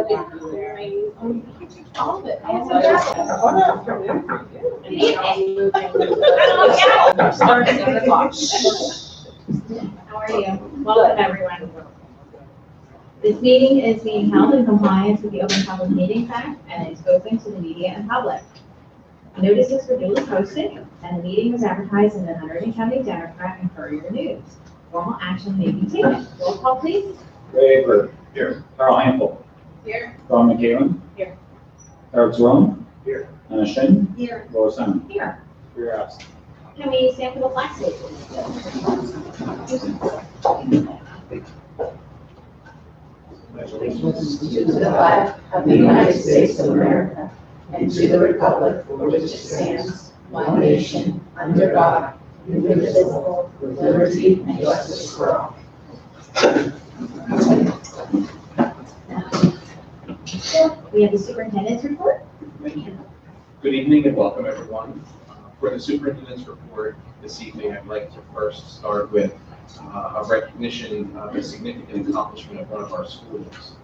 All of it. Starting at the clock. How are you? Welcome, everyone. This meeting is being held in compliance with the Open Public Meetings Act and is open to the media and public. Notices were duly posted, and the meeting was advertised in the Hunterdon County Democrat and Courier News. Formal action may be taken. Roll call, please. Ray Egbert. Here. Carl Hample. Here. Don McCallum. Here. Eric Zorn. Here. Anna Shin. Here. Laura Simon. Here. Here absent. Can we stand for the flag salute, Congratulations to the flag of the United States of America and to the republic for which it stands, one nation, under God, indivisible, with liberty and justice for all. We have the superintendent's report. Thank you. Good evening and welcome, everyone. For the superintendent's report this evening, I'd like to first start with a recognition of a significant accomplishment of one of our schools.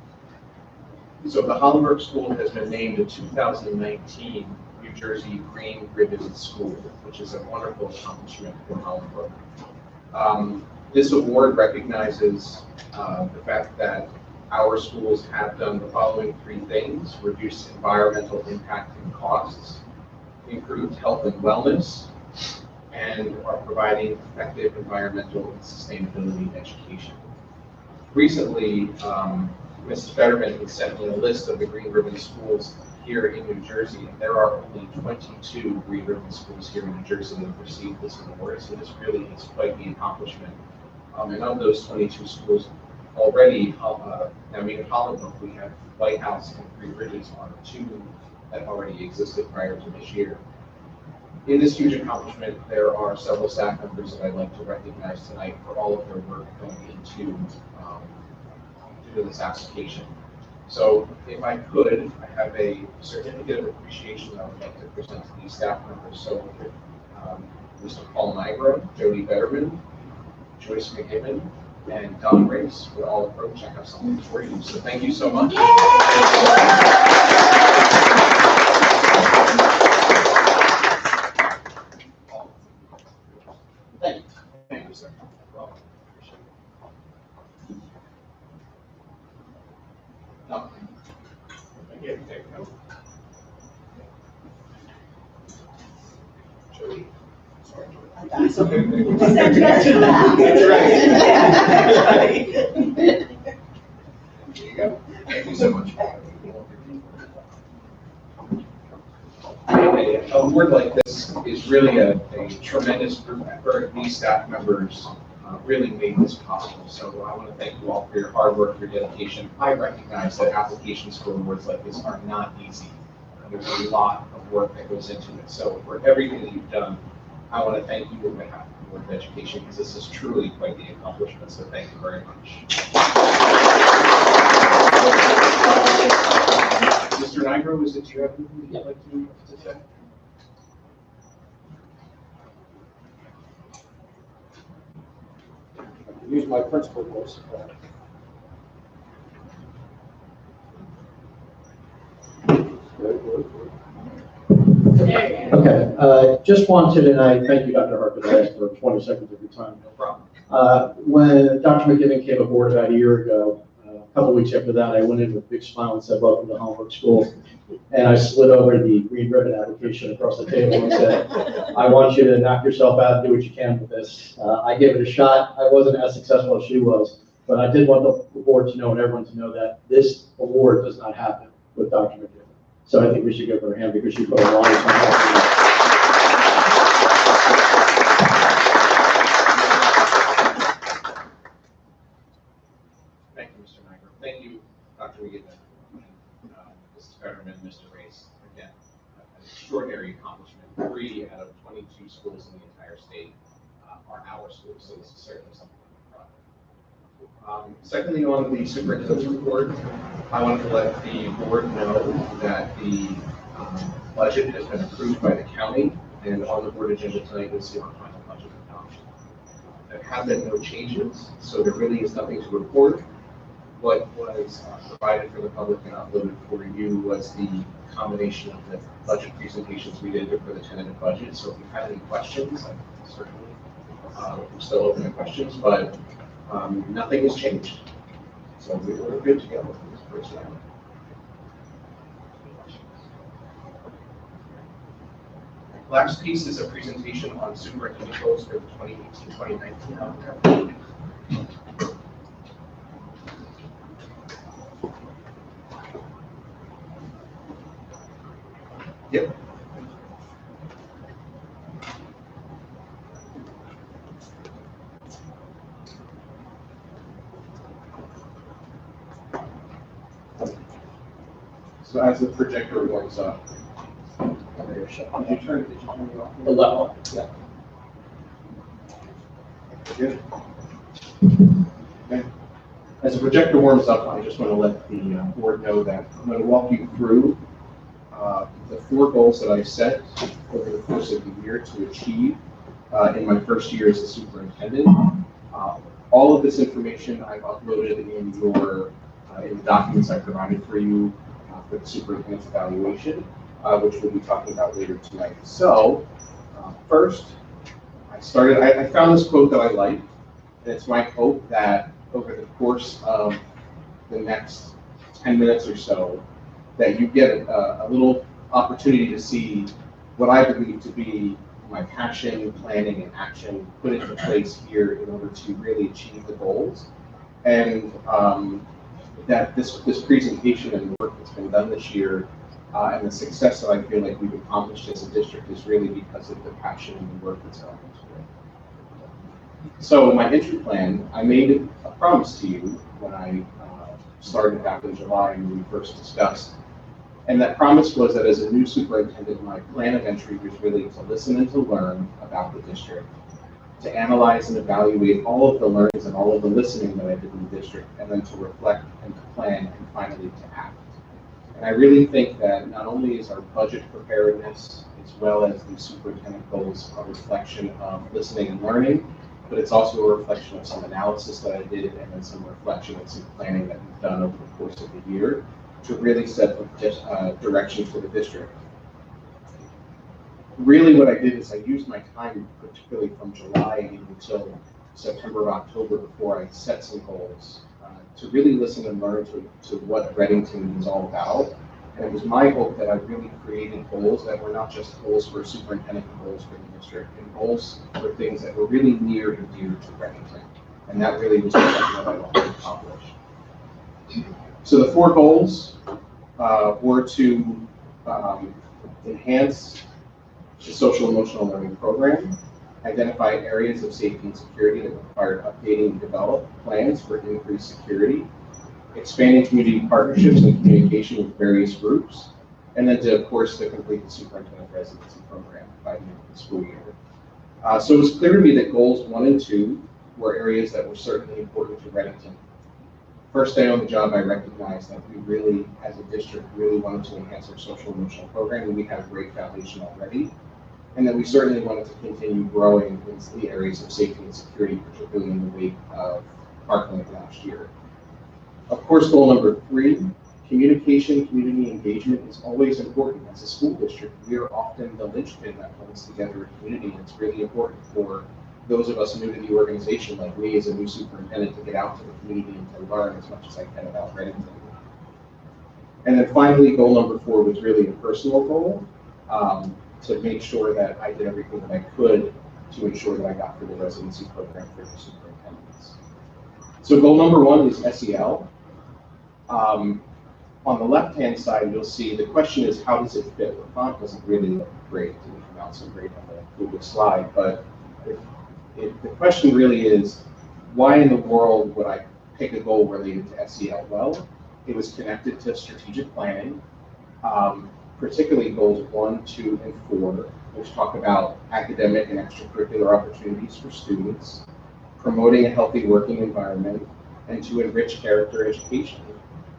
So the Hollenberg School has been named a 2019 New Jersey Green Ribbon School, which is a wonderful accomplishment for Hollenberg. This award recognizes the fact that our schools have done the following three things: reduce environmental impact and costs, improved health and wellness, and are providing effective environmental and sustainability education. Recently, Mrs. Fetterman has sent me a list of the Green Ribbon schools here in New Jersey, and there are only 22 Green Ribbon schools here in New Jersey that have received this award, so this really is quite the accomplishment. And of those 22 schools, already, now in Hollenberg, we have White House and Three Bridges are two that already existed prior to this year. In this huge accomplishment, there are several staff members that I'd like to recognize tonight for all of their work going into this application. So if I could, I have a certificate of appreciation that I would like to present to these staff members. So Mr. Paul Nigro, Jody Betterman, Joyce McGibbon, and Don Race would all approach. I have something for you. So thank you so much. Thank you. Thank you, sir. No. Thank you. There we go. Jody. Sorry, Jody. It's okay. That's right. There you go. Thank you so much. A award like this is really a tremendous group effort. These staff members really made this possible. So I want to thank you all for your hard work, your dedication. I recognize that applications for awards like this are not easy. There's a lot of work that goes into it. So for everything that you've done, I want to thank you on behalf of the Board of Education, because this is truly quite the accomplishment. So thank you very much. Mr. Nigro, is it you have anything you'd like to say? Use my principal voice. Okay, just wanted, and I thank you, Dr. Harper, for 20 seconds of your time. No problem. When Dr. McGibbon came aboard about a year ago, a couple weeks after that, I went in with a big smile and said, "Welcome to Hollenberg School." And I slid over the green ribbon application across the table and said, "I want you to knock yourself out and do what you can with this." I gave it a shot. I wasn't as successful as she was, but I did want the board to know and everyone to know that this award does not happen with Dr. McGibbon. So I think we should give her a hand because she put a lot of time. Thank you, Mr. Nigro. Thank you, Dr. McGibbon, Mrs. Fetterman, Mr. Race. Again, an extraordinary accomplishment. 3 out of 22 schools in the entire state are our schools, so this is certainly something I'm proud of. Secondly, on the superintendent's report, I wanted to let the board know that the budget has been approved by the county, and on the board agenda tonight is the final budget adoption. There have been no changes, so there really is nothing to report. what was provided for the public and uploaded for you was the combination of the budget presentations we did for the tentative budget. So if you have any questions, I certainly, I'm still open to questions, but nothing has changed. So we're good to go with this first round. Last piece is a presentation on superintendent goals for the 2018-2019. Yep. So as the projector warms up, did you turn it off? The level. Yeah. Good. Okay. As the projector warms up, I just want to let the board know that I'm going to walk you through the 4 goals that I've set over the course of the year to achieve in my first year as a superintendent. All of this information I've uploaded in your in the documents I provided for you for the superintendent's evaluation, which we'll be talking about later tonight. So first, I found this quote that I like, and it's my hope that over the course of the next 10 minutes or so, that you get a little opportunity to see what I believe to be my passion, planning, and action put into place here in order to really achieve the goals. And that this presentation and the work that's been done this year and the success that I feel like we've accomplished as a district is really because of the passion and the work that's gone into it. So my entry plan, I made a promise to you when I started back in July and we first discussed. And that promise was that as a new superintendent, my plan of entry was really to listen and to learn about the district, to analyze and evaluate all of the learnings and all of the listening that I did in the district, and then to reflect and to plan and finally to act. And I really think that not only is our budget preparedness as well as the superintendent goals a reflection of listening and learning, but it's also a reflection of some analysis that I did and then some reflection and some planning that we've done over the course of the year to really set direction for the district. Really what I did is I used my time, particularly from July until September or October before I set some goals, to really listen and learn to what Reddington is all about. And it was my hope that I really created goals that were not just goals for a superintendent, but goals for the district, and goals for things that were really near and dear to Reddington. And that really was something that I wanted to accomplish. So the 4 goals were to enhance the social emotional learning program, identify areas of safety and security that require updating and develop plans for increased security, expanding community partnerships and communication with various groups, and then to, of course, to complete the superintendent residency program by the end of the school year. So it was clear to me that goals 1 and 2 were areas that were certainly important to Reddington. First day on the job, I recognized that we really, as a district, really wanted to enhance our social emotional program, and we had a great foundation already. And that we certainly wanted to continue growing into the areas of safety and security, particularly in the wake of Parkland last year. Of course, goal number 3, communication, community engagement is always important. As a school district, we are often the linchpin that holds together a community, and it's really important for those of us new to the organization, like me as a new superintendent, to get out to the community and to learn as much as I can about Reddington. And then finally, goal number 4 was really a personal goal, to make sure that I did everything that I could to ensure that I got through the residency program for the superintendents. So goal number 1 is SEL. On the left-hand side, you'll see the question is, how does it fit? The font doesn't really look great. It didn't come out so great on the Google slide, but the question really is, why in the world would I pick a goal related to SEL? Well, it was connected to strategic planning, particularly goals 1, 2, and 4, which talk about academic and extracurricular opportunities for students, promoting a healthy working environment, and to enrich character education.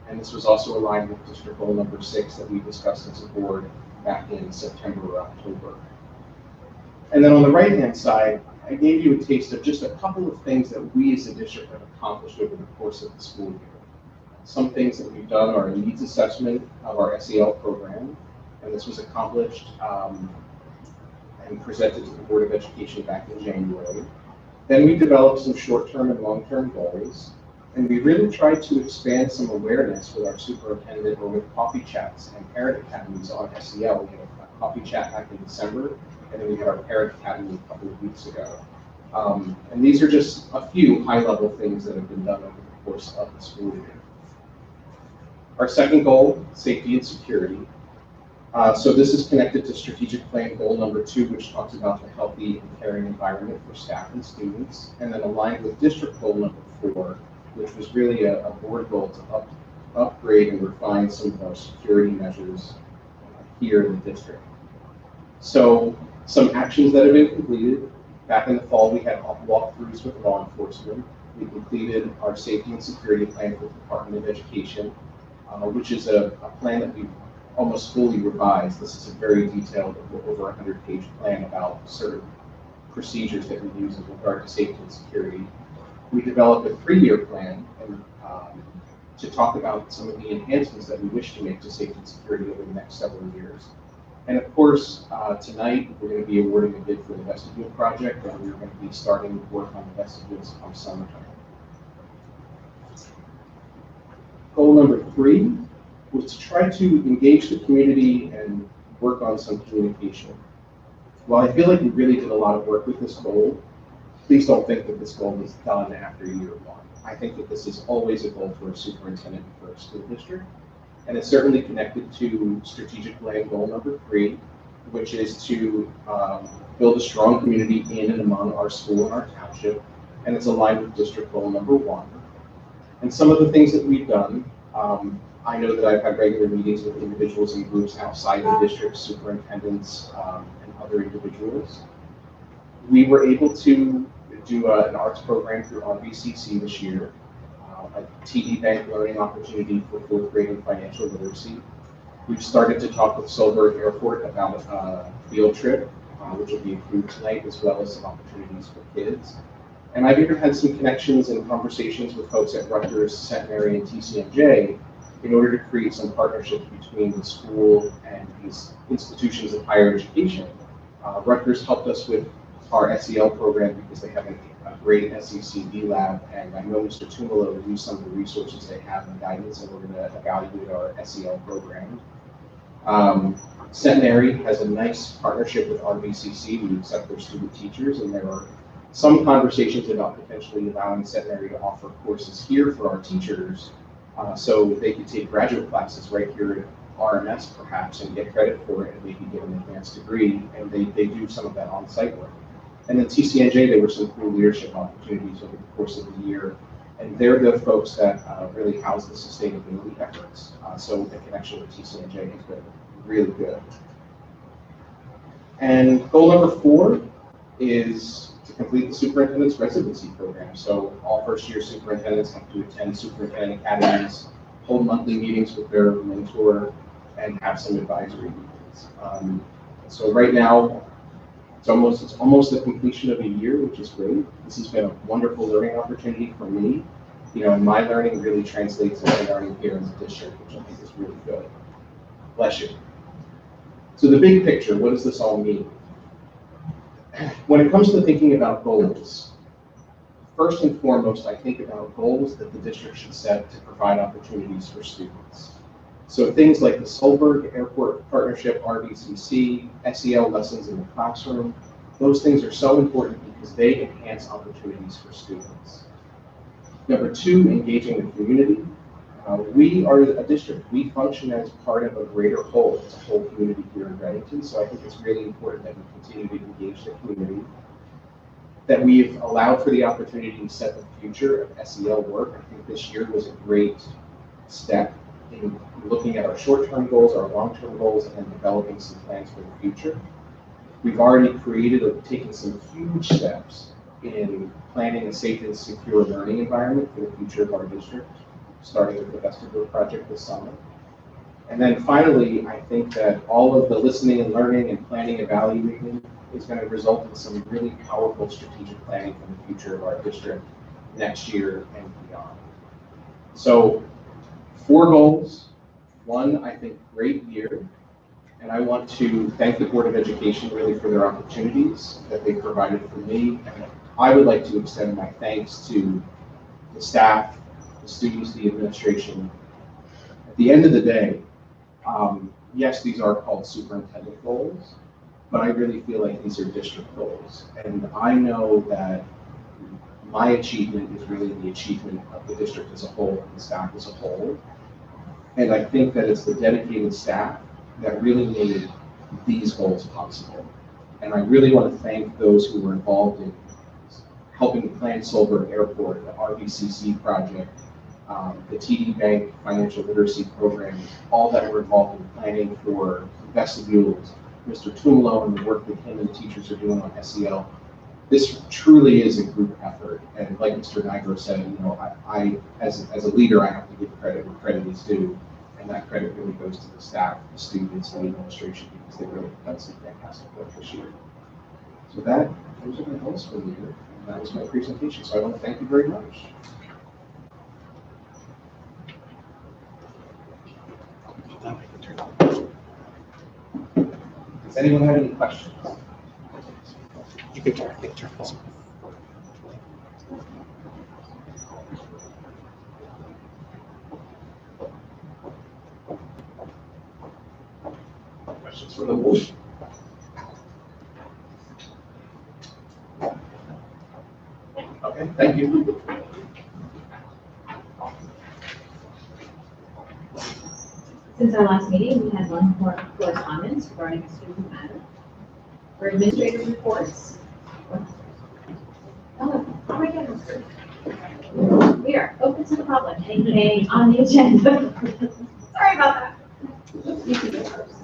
And this was also aligned with district goal number 6 that we discussed as a board back in September or October. And then on the right-hand side, I gave you a taste of just a couple of things that we as a district have accomplished over the course of the school year. some things that we've done are a needs assessment of our SEL program, and this was accomplished and presented to the Board of Education back in January. Then we developed some short-term and long-term goals, and we really tried to expand some awareness with our superintendent or with coffee chats and parent academies on SEL. We had a coffee chat back in December, and then we had our parent academy a couple of weeks ago. And these are just a few high-level things that have been done over the course of the school year. Our second goal, safety and security. So this is connected to strategic plan goal number 2, which talks about the healthy and caring environment for staff and students, and then aligned with district goal number 4, which was really a board goal to upgrade and refine some of our security measures here in the district. So some actions that have been completed. Back in the fall, we had walkthroughs with law enforcement. We completed our safety and security plan for the Department of Education, which is a plan that we've almost fully revised. This is a very detailed, over 100-page plan about certain procedures that we use in regard to safety and security. We developed a 3-year plan to talk about some of the enhancements that we wish to make to safety and security over the next several years. And of course, tonight we're going to be awarding a bid for the vestibule project, and we're going to be starting work on the vestibules come summertime. Goal number 3 was to try to engage the community and work on some communication. While I feel like we really did a lot of work with this goal, please don't think that this goal is done after year 1. I think that this is always a goal for a superintendent for a school district, and it's certainly connected to strategic plan goal number 3, which is to build a strong community in and among our school and our township, and it's aligned with district goal number 1. And some of the things that we've done, I know that I've had regular meetings with individuals and groups outside the district, superintendents, and other individuals. We were able to do an arts program through RBCC this year, a TD Bank learning opportunity for 4th grade and financial literacy. We've started to talk with Solberg Airport about a field trip, which will be approved tonight, as well as some opportunities for kids. And I've even had some connections and conversations with folks at Rutgers, Centenary, and TCMJ in order to create some partnerships between the school and these institutions of higher education. Rutgers helped us with our SEL program because they have a great SECD lab, and I know Mr. Tumolo will use some of the resources they have and guidance in order to evaluate our SEL program. Centenary has a nice partnership with RBCC. We accept their student teachers, and there are some conversations about potentially allowing Centenary to offer courses here for our teachers, so they could take graduate classes right here at RMS perhaps and get credit for it and maybe get an advanced degree, and they do some of that on-site work. And then TCNJ, there were some cool leadership opportunities over the course of the year, and they're the folks that really house the sustainability efforts. So the connection with TCNJ has been really good. And goal number 4 is to complete the superintendent's residency program. So all first-year superintendents have to attend superintendent academies, hold monthly meetings with their mentor, and have some advisory meetings. So right now, it's almost the completion of a year, which is great. This has been a wonderful learning opportunity for me. You know, and my learning really translates into learning here in the district, which I think is really good. Bless you. So the big picture, what does this all mean? When it comes to thinking about goals, first and foremost, I think about goals that the district should set to provide opportunities for students. So things like the Solberg Airport Partnership, RBCC, SEL lessons in the classroom, those things are so important because they enhance opportunities for students. Number 2, engaging the community. We are a district. We function as part of a greater whole, as a whole community here in Reddington, so I think it's really important that we continue to engage the community, that we've allowed for the opportunity to set the future of SEL work. I think this year was a great step in looking at our short-term goals, our long-term goals, and developing some plans for the future. We've already created or taken some huge steps in planning a safe and secure learning environment for the future of our district, starting with the vestibule project this summer. And then finally, I think that all of the listening and learning and planning evaluating is going to result in some really powerful strategic planning for the future of our district next year and beyond. So 4 goals. 1, I think, great year. And I want to thank the Board of Education really for their opportunities that they provided for me. And I would like to extend my thanks to the staff, the students, the administration. At the end of the day, yes, these are called superintendent goals, but I really feel like these are district goals. And I know that my achievement is really the achievement of the district as a whole and the staff as a whole. And I think that it's the dedicated staff that really made these goals possible. And I really want to thank those who were involved in helping plan Solberg Airport, the RVCC project, the TD Bank financial literacy program, all that were involved in planning for vestibules, Mr. Tumlo and the work that him and the teachers are doing on SEL. This truly is a group effort. And like Mr. Nigro said, you know, I as a leader, I have to give credit where credit is due. And that credit really goes to the staff, the students, and the administration, because they really have done some fantastic work this year. So those are my goals for the year, and that was my presentation. So I want to thank you very much. Does anyone have any questions? You can turn this. Questions for the board? Okay, thank you. Since our last meeting, we had one more correspondence regarding a student matter. For administrative reports. Oh my goodness. We are open to the public, anything on the agenda. Sorry about that. You can go first.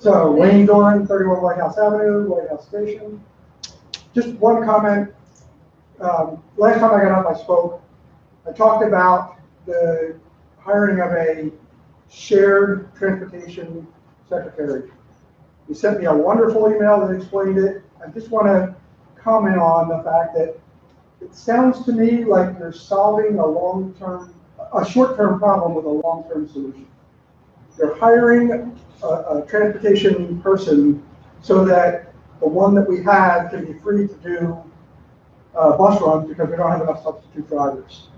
So Wayne Dorn, 31 White House Avenue, White House Station. Just one comment. Last time I got up, I spoke. I talked about the hiring of a shared transportation secretary. You sent me a wonderful email that explained it. I just want to comment on the fact that it sounds to me like you're solving a short-term problem with a long-term solution. You're hiring a transportation person so that the one that we have can be free to do bus runs because we don't have enough substitute drivers.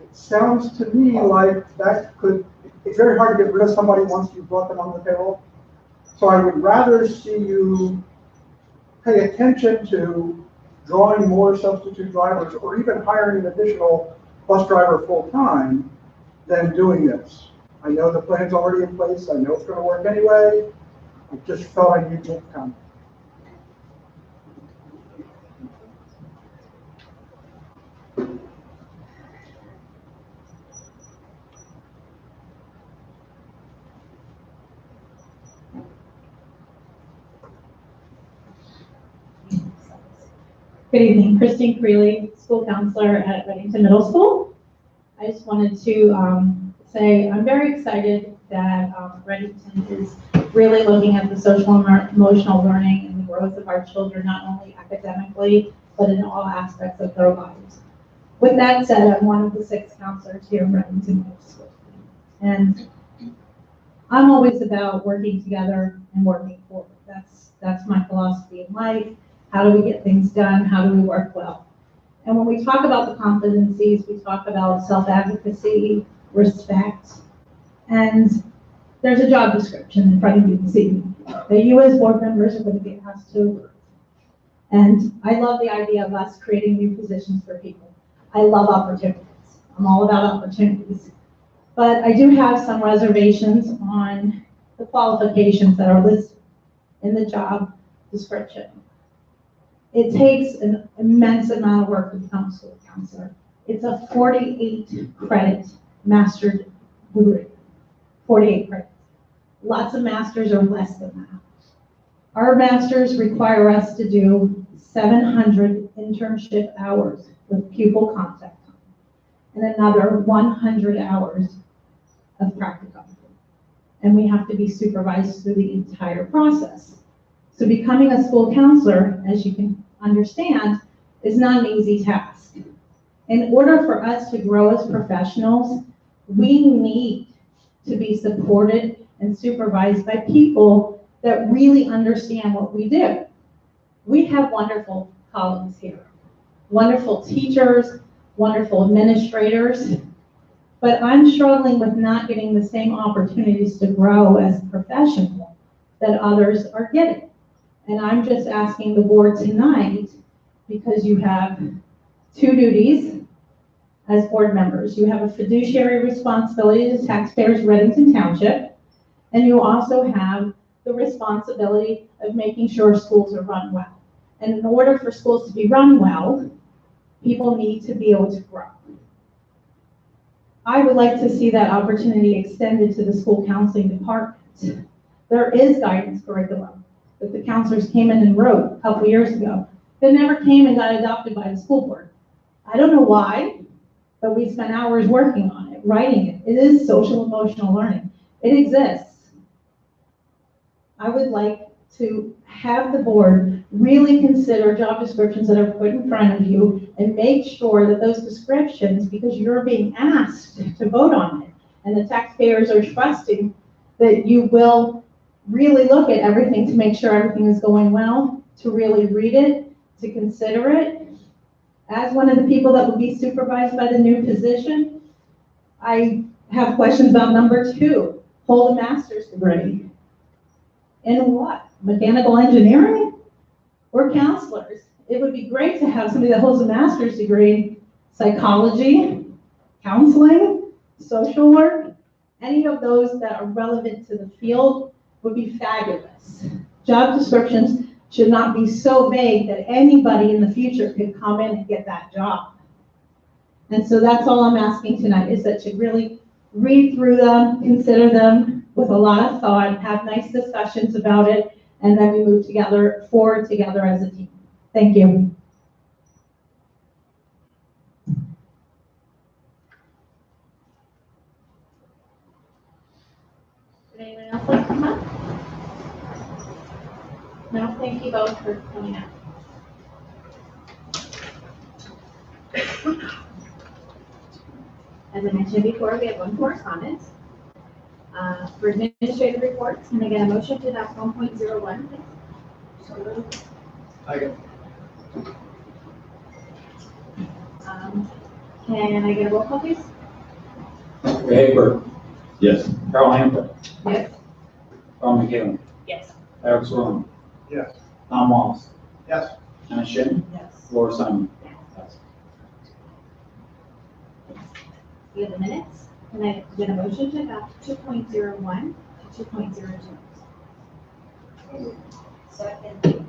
It sounds to me like it's very hard to get rid of somebody once you've brought them on the payroll. So I would rather see you pay attention to drawing more substitute drivers or even hiring an additional bus driver full-time than doing this. I know the plan's already in place. I know it's going to work anyway. I just felt I needed to come. Good evening, Christine Creeley, school counselor at Reddington Middle School. I just wanted to say I'm very excited that Reddington is really looking at the social and emotional learning and the growth of our children, not only academically, but in all aspects of their lives. With that said, I'm one of the 6 counselors here at Reddington Middle School. And I'm always about working together and working forward. That's my philosophy in life. How do we get things done? How do we work well? And when we talk about the competencies, we talk about self-advocacy, respect, and there's a job description in front of you this evening that you as board members are going to get asked to approve. And I love the idea of us creating new positions for people. I love opportunities. I'm all about opportunities. But I do have some reservations on the qualifications that are listed in the job description. It takes an immense amount of work to become a school counselor. It's a 48 credit master's degree, 48 credits. Lots of masters are less than that. Our masters require us to do 700 internship hours with pupil contact time and another 100 hours of practicum. and we have to be supervised through the entire process. So becoming a school counselor, as you can understand, is not an easy task. In order for us to grow as professionals, we need to be supported and supervised by people that really understand what we do. We have wonderful colleagues here, wonderful teachers, wonderful administrators, but I'm struggling with not getting the same opportunities to grow as a professional that others are getting. And I'm just asking the board tonight, because you have two duties as board members. You have a fiduciary responsibility to taxpayers of Reddington Township, and you also have the responsibility of making sure schools are run well. And in order for schools to be run well, people need to be able to grow. I would like to see that opportunity extended to the school counseling department. There is guidance curriculum that the counselors came in and wrote a couple years ago that never came and got adopted by the school board. I don't know why, but we spent hours working on it, writing it. It is social emotional learning. It exists. I would like to have the board really consider job descriptions that are put in front of you and make sure that those descriptions, because you're being asked to vote on it, and the taxpayers are trusting that you will really look at everything to make sure everything is going well, to really read it, to consider it. As one of the people that will be supervised by the new position, I have questions about number 2, hold a master's degree. In what? Mechanical engineering? We're counselors. It would be great to have somebody that holds a master's degree in psychology, counseling, social work. Any of those that are relevant to the field would be fabulous. Job descriptions should not be so vague that anybody in the future could come in and get that job. And so that's all I'm asking tonight, is that you really read through them, consider them with a lot of thought, have nice discussions about it, and then we move forward together as a team. Thank you. Would anyone else like to come up? No, thank you both for coming up. As I mentioned before, we have one correspondence. For administrative reports, can I get a motion to adopt 1.01, please? Can I get a roll call, please? Ray Haber. Yes. Carol Hamble. Yes. Ron McKellen. Yes. Eric Zorn. Yes. Tom Wallace. Yes. Anna Shin. Yes. Laura Simon. We have the minutes. Can I get a motion to adopt 2.01 to 2.02? Second.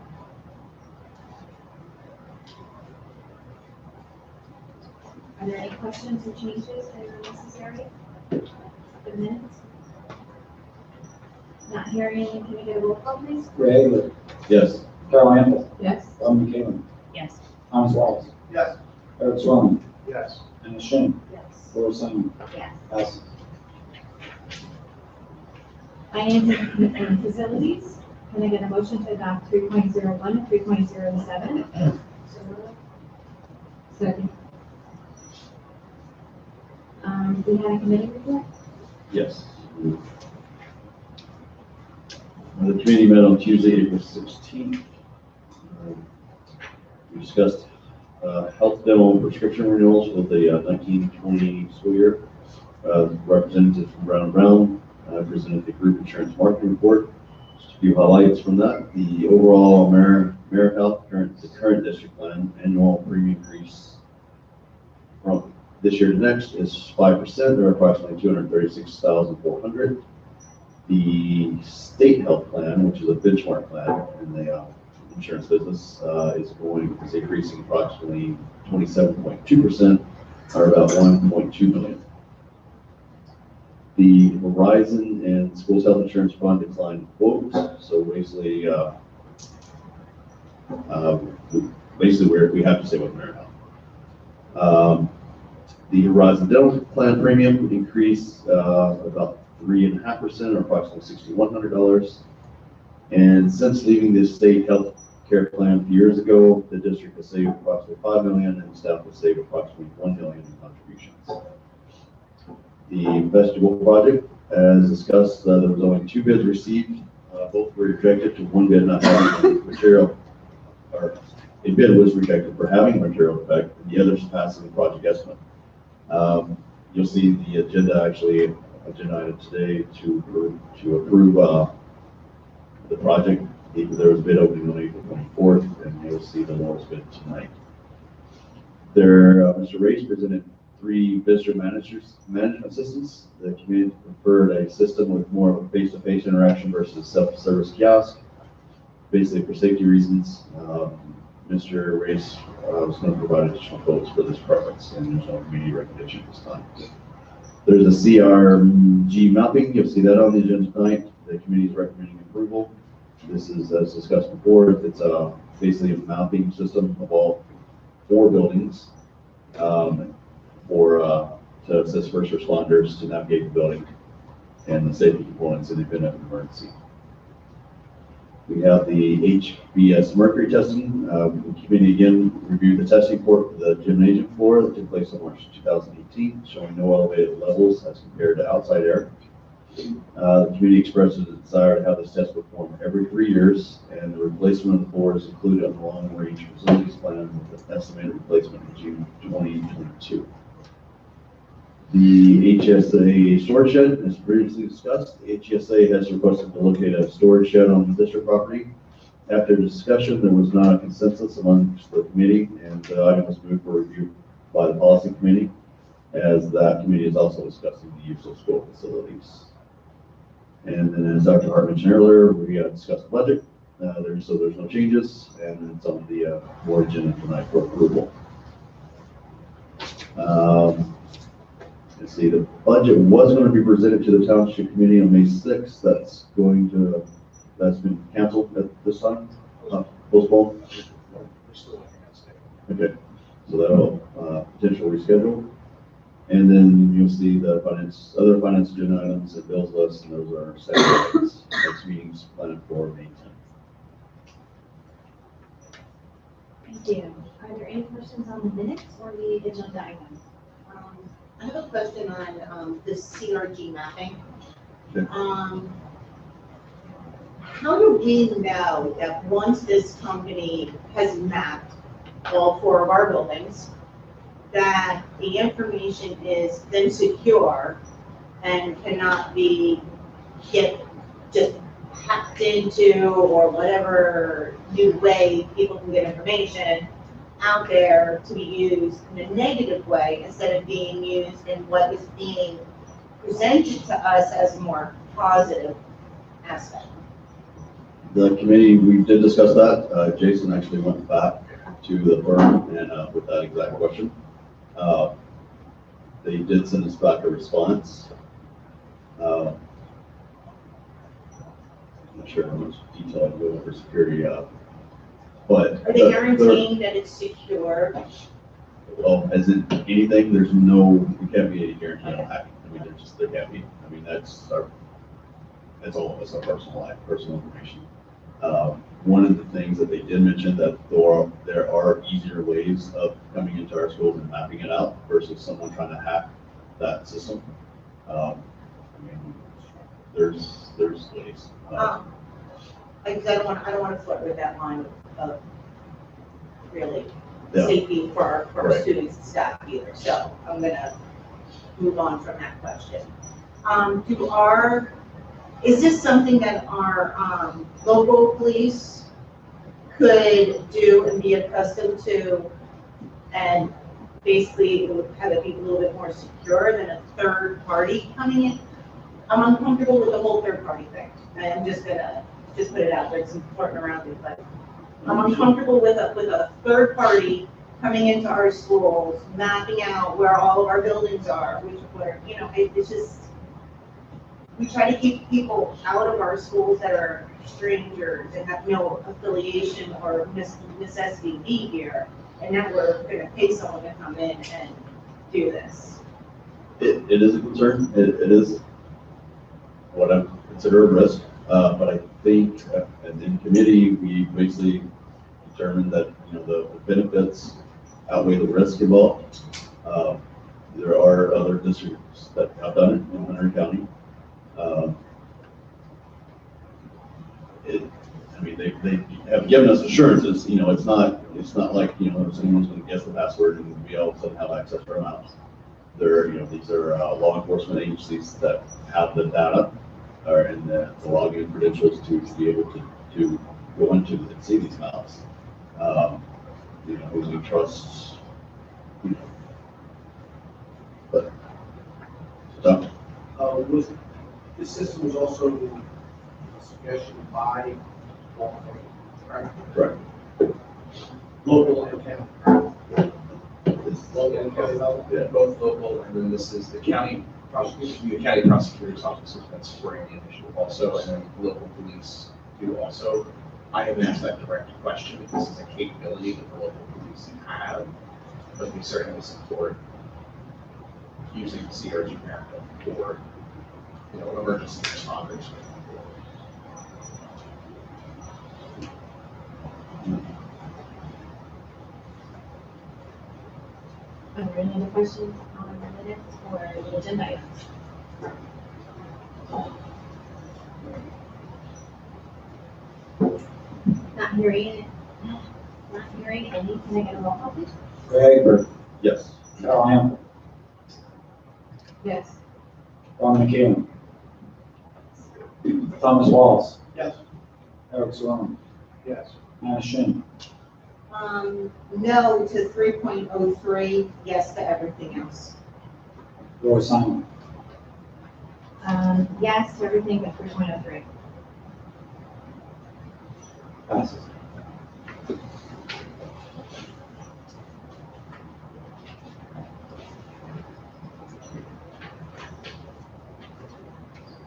Are there any questions or changes that are necessary for the minutes? Not hearing any, can we get a roll call, please? Ray Haber. Yes. Carol Hamble. Yes. Ron McKellen. Yes. Thomas Wallace. Yes. Eric Zorn. Yes. Anna Shin. Yes. Laura Simon. Yes. Passes. Finance and facilities, can I get a motion to adopt 3.01 and 3.07? Second. We had a committee report? Yes. The committee met on Tuesday, April 16th. We discussed health, dental, and prescription renewals for the 1920 school year. Representatives from Brown & Brown presented the group insurance marketing report. Just a few highlights from that. The overall AmeriHealth, the current district plan, annual premium increase from this year to next is 5%, or approximately $236,400. The state health plan, which is a benchmark plan in the insurance business, is increasing approximately 27.2%, or about $1.2 million. The Horizon and Schools Health Insurance Fund declined quotes, so basically, we have to stay with AmeriHealth. The Horizon Dental Plan premium increased about 3.5%, or approximately $6,100. And since leaving the state health care plan a few years ago, the district has saved approximately $5 million, and staff has saved approximately $1 million in contributions. The vestibule project, as discussed, there was only 2 bids received. Both were rejected to 1 bid not having material, or a bid was rejected for having material defect, and the other surpassing the project estimate. You'll see the agenda item today to approve the project. There was a bid opening on April 24th, and you'll see the lowest bid tonight. Mr. Race presented 3 visitor management systems. The community preferred a system with more of a face-to-face interaction versus self-service kiosk, basically for safety reasons. Mr. Race was going to provide additional quotes for this preference, and there's no community recommendation at this time. There's a CRG mapping. You'll see that on the agenda tonight. The committee is recommending approval. This is, as discussed before, it's basically a mapping system of all 4 buildings to assist first responders to navigate the building and the safety components in the event of an emergency. We have the HBS mercury testing. The committee again reviewed the testing report for the gymnasium floor that took place in March 2018, showing no elevated levels as compared to outside air. The committee expresses a desire to have this test performed every 3 years, and the replacement of the floor is included on the long-range facilities plan with an estimated replacement in June 2022. The HSA storage shed, as previously discussed, the HSA has requested to locate a storage shed on the district property. After discussion, there was not a consensus amongst the committee, and the item was moved for review by the policy committee, as that committee is also discussing the use of school facilities. And then, as Dr. Hart mentioned earlier, we discussed the budget. There's no changes, and it's on the board agenda tonight for approval. Let's see, the budget was going to be presented to the township committee on May 6th. That's been canceled at this time, postponed. Okay, so that'll potential reschedule. And then you'll see the other finance agenda items and bills list, and those are set items. Next meeting's planned for May 10th. Thank you. Are there any questions on the minutes or the agenda items? I have a question on the CRG mapping. Okay. How do we know that once this company has mapped all 4 of our buildings, that the information is then secure and cannot be just hacked into, or whatever new way people can get information out there to be used in a negative way instead of being used in what is being presented to us as a more positive aspect? The committee, we did discuss that. Jason actually went back to the firm and with that exact question. They did send us back a response. I'm not sure how much detail I can go over security, but Are they guaranteeing that it's secure? Well, as in anything, there can't be any guarantee on hacking. I mean, there can't be. I mean, that's all of us, our personal life, personal information. One of the things that they did mention that there are easier ways of coming into our schools and mapping it out versus someone trying to hack that system. I mean, there's ways. I don't want to flirt with that line of really Yeah. safety for our Right. students and staff either. So I'm gonna move on from that question. Is this something that our local police could do and be accustomed to, and basically it would have it be a little bit more secure than a third party coming in? I'm uncomfortable with the whole third party thing. I'm just gonna put it out there. It's important around it, but I'm uncomfortable with a third party coming into our schools, mapping out where all of our buildings are, it's just, we try to keep people out of our schools that are strangers and have no affiliation or necessity to be here, and now we're gonna pay someone to come in and do this. It is a concern. It is. what I consider a risk. But I think in committee, we basically determined that, you know, the benefits outweigh the risk involved. There are other districts that have done it in Hunter County. I mean, they have given us assurances, you know, it's not like, you know, someone's going to guess the password and we all of a sudden have access to our maps. These are law enforcement agencies that have the data and the login credentials to be able to go into and see these maps. You know, we trust, you know, but, so, Was this system was also a suggestion by law enforcement, correct. local and county. Local and county level? Yeah. Both local, and then this is the county prosecutor's office has been supporting the initiative also, and then local police do also. I haven't asked that direct question if this is a capability that the local police have, but we certainly support using CRG map for, you know, emergency responders. Are there any other questions on the minutes or the agenda items? Not hearing any, can I get a roll call, please? Ray Egbert, Yes. Carl Hample, Yes. Ron McKeon, Thomas Wallace, Yes. Eric Sloan, Yes. Anna Shin, No to 3.03, yes to everything else. Roy Simon. Yes to everything but 3.03. Passes.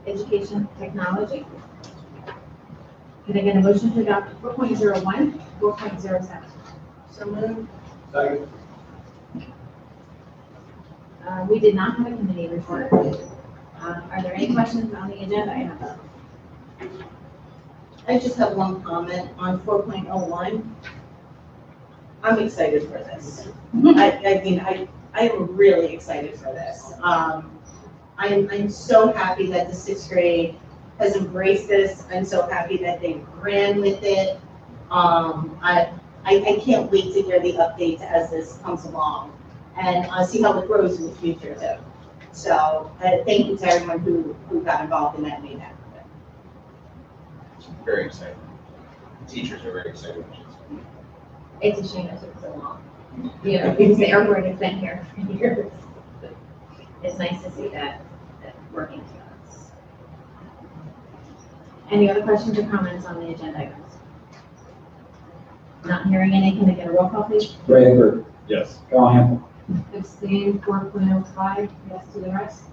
Education technology. Can I get a motion to adopt 4.01, 4.07? So moved. Second. We did not have a committee report. Are there any questions on the agenda items? I just have one comment on 4.01. I'm excited for this. I'm really excited for this. I'm so happy that the sixth grade has embraced this. I'm so happy that they ran with it. I can't wait to hear the updates as this comes along and see how it grows in the future too. So thank you to everyone who got involved in that and made that happen. Very exciting. Teachers are very excited. It's a shame it took so long. You know, because the airport has been here for years. It's nice to see that working together. Any other questions or comments on the agenda items? Not hearing any, can I get a roll call, please? Ray Egbert, Yes. Carl Hample, Abstain 4.05, yes to the rest?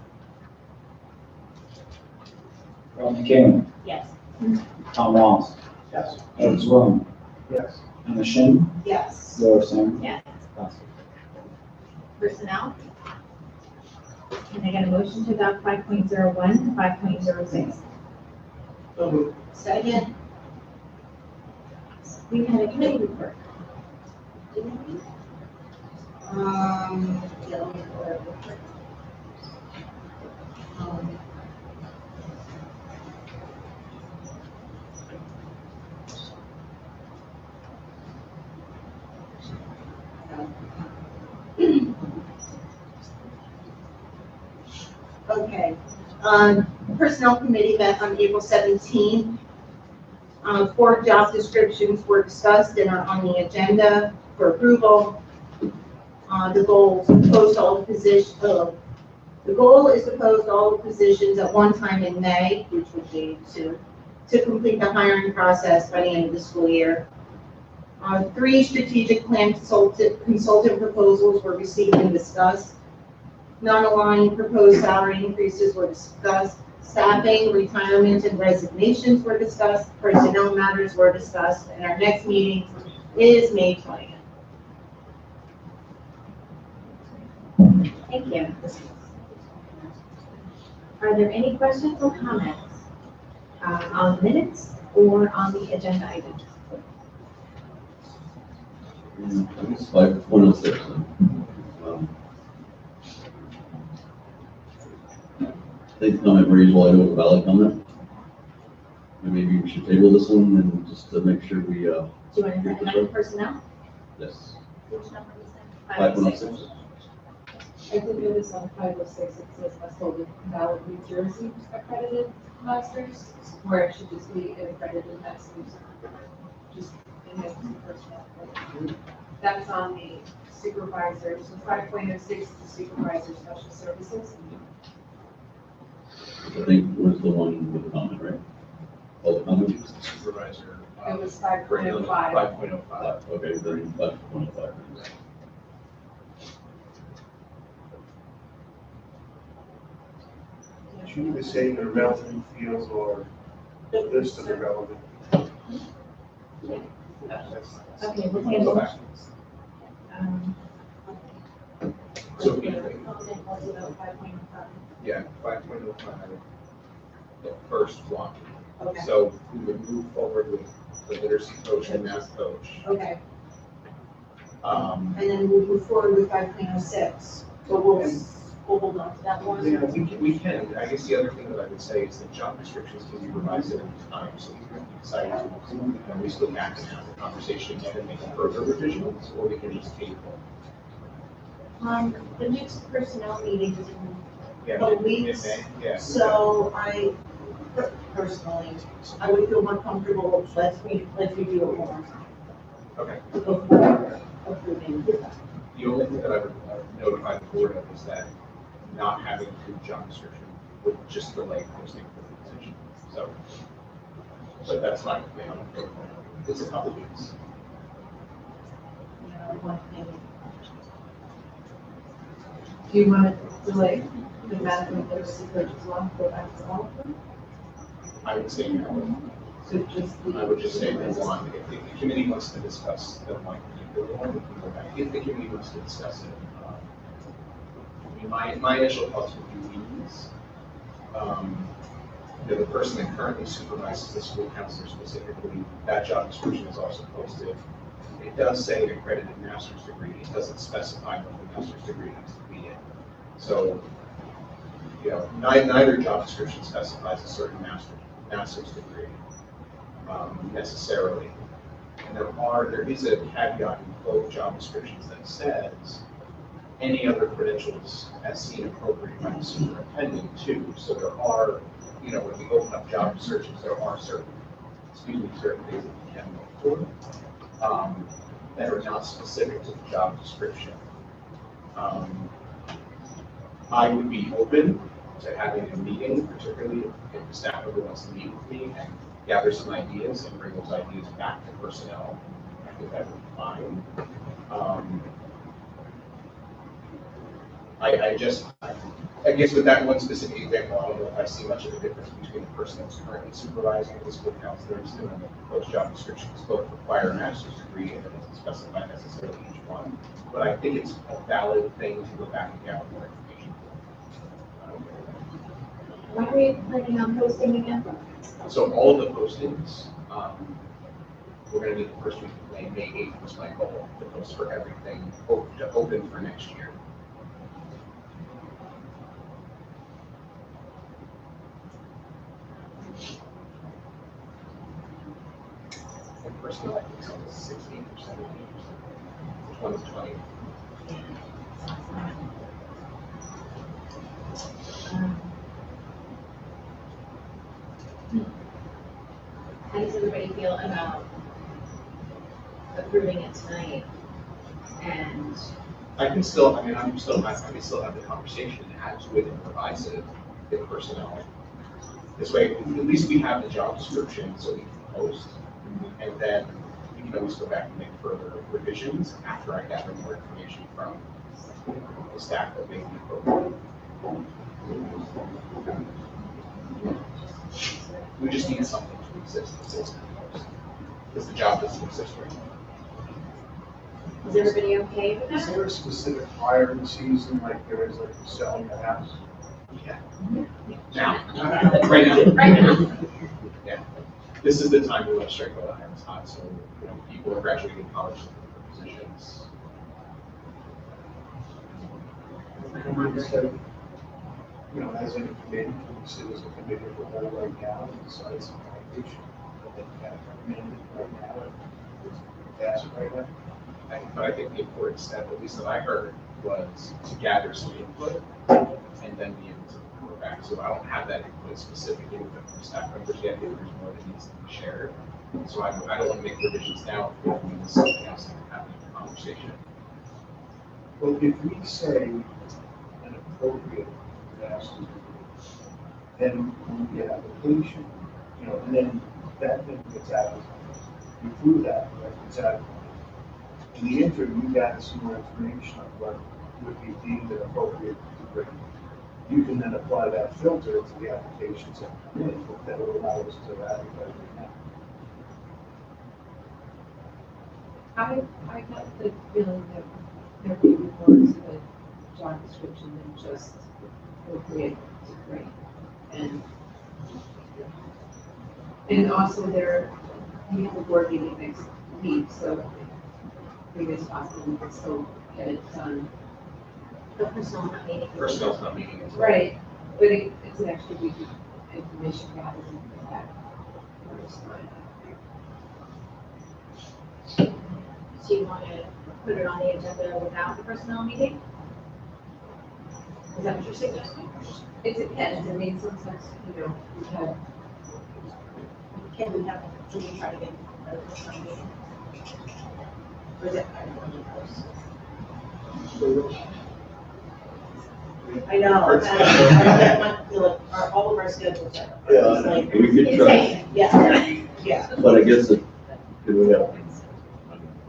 Ron McKeon, Yes. Tom Wallace, Yes. Eric Sloan, Yes. Anna Shin, Yes. Roy Simon. Yes. Passes. Personnel? Can I get a motion to adopt 5.01 to 5.06? So moved. Second. We had a committee report. Didn't we? Yeah, let me go over it. Okay, Personnel Committee met on April 17th. 4 job descriptions were discussed and are on the agenda for approval. The goal is to post all the positions. The goal is to post all the positions at one time in May, which would be to complete the hiring process by the end of the school year. 3 strategic plan consultant proposals were received and discussed. Non-aligned proposed salary increases were discussed. Staffing, retirements, and resignations were discussed. Personnel matters were discussed. And our next meeting is May 20th. Thank you. Are there any questions or comments on minutes or on the agenda items? I guess 5.06. I think comment raised while I go with a valid comment. And maybe we should table this one and just to make sure we, Do you want to recommend personnel? yes. Which number is that? 5.06. I did notice on 506, it says must hold a valid New Jersey accredited masters, where it should just be an accredited masters. Just enhancing personnel. That's on the supervisor, so 5.06 is the supervisor special services. I think was the one with the comment, right? All the comments? Supervisor. It was curriculum, 5.05. 5.05. Okay, then 5.05. Should we say the relevant fields or list of the relevant? Okay, we'll table. So, $5.05. yeah, 5.05, the first one. Okay. So we would move forward with the literacy coach and math coach. Okay, Um, and then we'll move forward with 5.06, but we'll hold on to that one. Yeah, we can. I guess the other thing that I would say is that job descriptions can be revised at any time, so we can decide to, we still back and have the conversation again and make further revisions, or we can just table. The next personnel meeting is in Yeah, couple weeks. Yeah. So I, personally, I would feel more comfortable, let's review it more Okay. before approving. The only thing that I would notify the board of is that not having two job description would just delay posting for the position. So, but that's fine with me. It's a couple weeks. Do you want to delay the management literacy coach as well, go back to all of them? I would say no. So just the. I would just say that one, if the committee wants to discuss the one particular one, we can go back. If the committee wants to discuss it, I mean, my initial thoughts would be these. You know, the person that currently supervises the school counselor specifically, that job description is also posted. It does say an accredited master's degree. It doesn't specify what the master's degree has to be in. So, you know, neither job description specifies a certain master's degree necessarily. And there is a caveat in both job descriptions that says any other credentials as seen appropriate by the superintendent too. So there are, you know, when we open up job searches, there are certain things that you can look for that are not specific to the job description. I would be open to having a meeting, particularly if the staff member wants to meet with me and gather some ideas and bring those ideas back to personnel. I think that would be fine. I guess with that one specific example, I don't know if I see much of a difference between the person that's currently supervising the school counselors and those job descriptions both require a master's degree and it doesn't specify necessarily each one. But I think it's a valid thing to go back and gather more information. When are you planning on posting again? So all of the postings, we're going to need the first week of May. May 8th was my goal to post for everything to open for next year. And personally, I think it's almost 16%, 2020. How does everybody feel about approving it tonight? And I can still have the conversation as with and revise it with personnel. This way, at least we have the job description so we can post. And then we can always go back and make further revisions after I gather more information from the staff that may be appropriate. We just need something to exist because the job doesn't exist right now. is everybody okay with Is that? there a specific hiring season, like there is like selling a house? Yeah. Now, right now. Right now. this is the time to let strike while the iron's hot, so, you know, people are graduating college looking for positions. You know, as in a committee, can we sit as a committee of the whole right now and decide some language that they can recommend right now and pass it right now? But I think the important step, at least that I heard, was to gather some input and then be able to report back. So I don't have that input specifically with the staff members yet, if there's more that needs to be shared. So I don't want to make revisions now if we need something else to have in the conversation. Well, if we say an appropriate capacity, then we get application, you know, and then that thing gets advertised. You prove that, right, it's advertised. In the interim, you gather some more information on what would be deemed an appropriate to bring. You can then apply that filter to the applications that come in, that will allow us to advertise right now. I got the feeling that there would be more to the job description than just appropriate to grade. And also we have a board meeting next week, so maybe it's possible we can still get it done. The personal meeting. Personnel's not meeting until. Right, but it's an extra week of information gathering for that. Do you want to put it on the agenda without the personnel meeting? Is that what you're suggesting? It depends, I mean, sometimes, you know, we have, Can we have, can we try to get a personal meeting? Or is it? I know, I feel like all of our schedules are. Yeah, like, we could try. insane. Yeah, yeah. But I guess if we have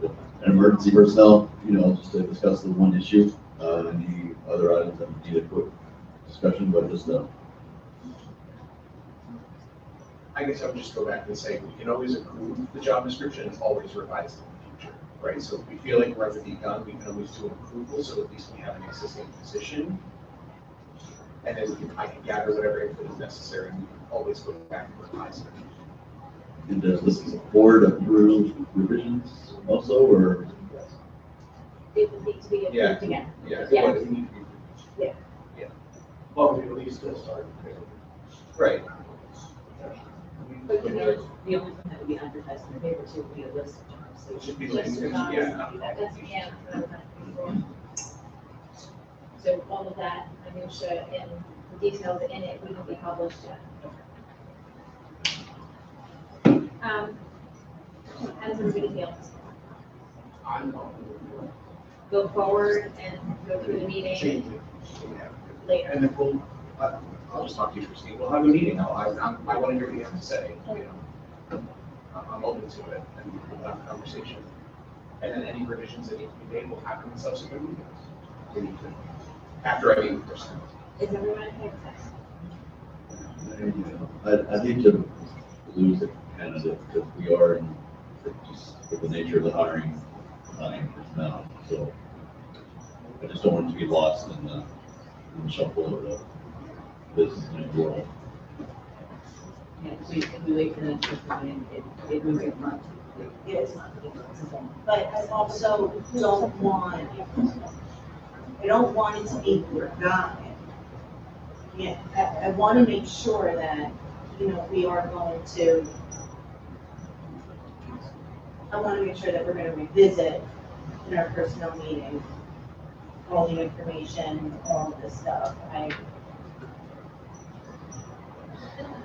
an emergency personnel, you know, just to discuss the one issue, any other items that need a quick discussion, but just, I guess I would just go back and say, we can always improve the job description, it's always revised in the future, right? So if we feel like we're at the done, we can always do an approval, so at least we have an existing position. And then I can gather whatever input is necessary, and we can always go back and revise it. and does this board approve revisions also, or? It would need to be Yeah. approved again. Yeah. Yeah. But it need to be- Well, we at least start. Right. but you know, The only thing that would be advertised in the paper too would be a list of jobs. So It should be Just like, revise. yeah. That's, yeah, so that's before. So all of that minutia and the details in it, we can be published yet. How does everybody feel? Go forward and go through the meeting Change it. later. And then I'll just talk to you, Christine, we'll have a meeting, I want to hear what you have to say, you know. I'm open to it, and we'll have a conversation. And then any revisions that need to be made will happen in subsequent meetings. After I meet with personnel. Is everyone okay with that? I hate to lose a candidate because we are in, just with the nature of the hiring now, so I just don't want it to be lost in the shuffle of the business in the world. Yeah, if we wait for them to come in, it moves a month. It is not. But I also don't want it to be forgotten. Yeah, I want to make sure that, you know, we are going to, I want to make sure that we're going to revisit in our personnel meeting all the information, all of this stuff.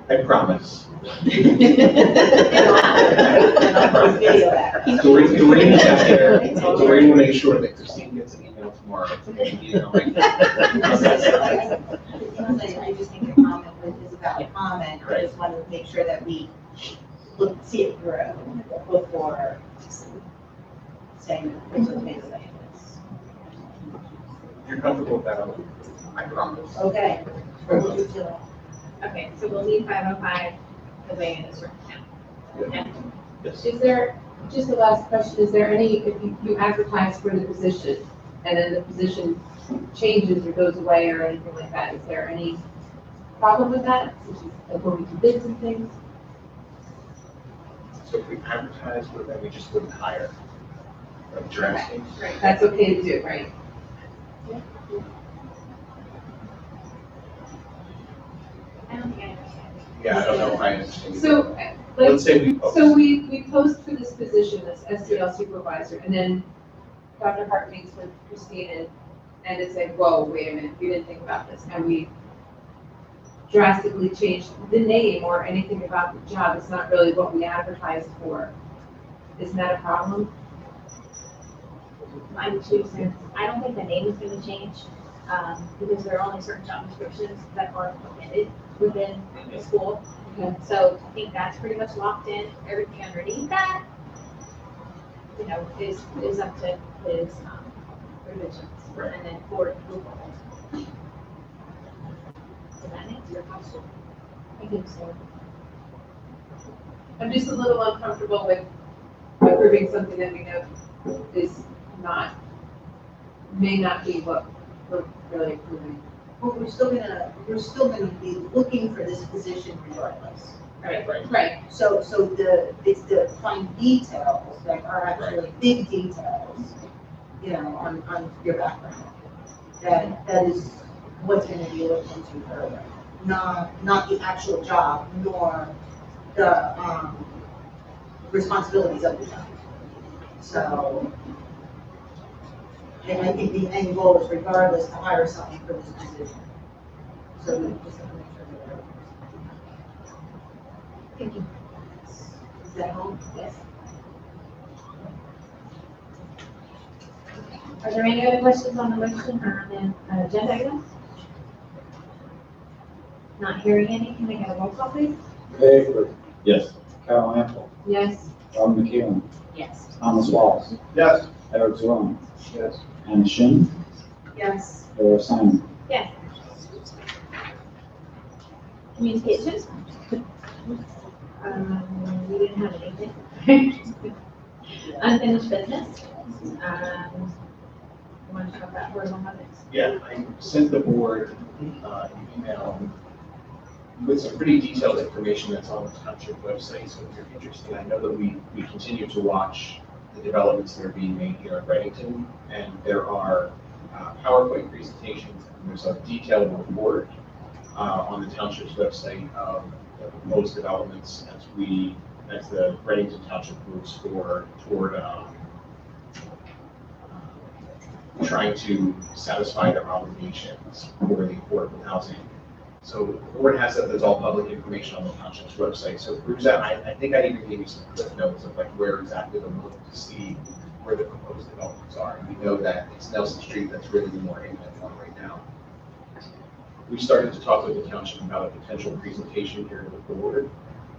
I promise. Video Doreen is out there, Doreen will make sure that Christine gets an email tomorrow. You know, like- I just think the comment is about a comment. I just wanted to make sure that we see it through before saying there's a thing saying this. You're comfortable with that, I promise. Okay. We'll do it. Okay, so we'll leave 505 the way it is right now. Yeah. Yes. is there, just the last question, is there any, if you advertise for the position and then the position changes or goes away or anything like that, is there any problem with that? Since you are going to bids and things? So if we advertise, but then we just wouldn't hire, like drafting. Right, that's okay to do, right? I don't think I understand. Yeah, I don't know if I understand. So, Let's say we post. so we post for this position as SDL supervisor, and then Dr. Hart meets with Christine and it's like, whoa, wait a minute, we didn't think about this, and we drastically changed the name or anything about the job, it's not really what we advertised for. Isn't that a problem? I would choose, I don't think the name is gonna change, because there are only certain job descriptions that are permitted within the school. Okay. So I think that's pretty much locked in. Everything underneath that, you know, is up to his, revisions. Right. And then board approval. Does that answer your question? I think so. I'm just a little uncomfortable with approving something that we know is not, may not be what we're really approving. But we're still gonna be looking for this position regardless. Right. Right, So it's the fine details that are actually big details, you know, on your background. That is what's gonna be looked into further, not the actual job, nor the, responsibilities of the job. So, and I think the end goal is regardless to hire someone for this position. So we just have to make sure that. Thank you. Is that home? Yes. Are there any other questions on the motion or on the agenda items? Not hearing any, can I get a roll call, please? Ray Ickford, Yes. Carol Hample, yes, Robin McEwen, Yes. Thomas Wallace, Yes. Eric Zorn, Yes. Anna Shin, Yes. Laura Simon. Yes. Communications? We didn't have anything. Unfinished business? You want to talk about board topics? Yeah, I sent the board an email with some pretty detailed information that's on the township website, so if you're interested, I know that we continue to watch the developments that are being made here in Reddington, and there are PowerPoint presentations, and there's a detailed report on the township's website of the proposed developments as the Reddington Township moves toward trying to satisfy their obligations for the affordable housing. So the board has that, there's all public information on the township's website. So through that, I think I even gave you some cliff notes of like where exactly they're looking to see where the proposed developments are. And we know that it's Nelson Street that's really the more imminent one right now. We started to talk with the township about a potential presentation here to the board.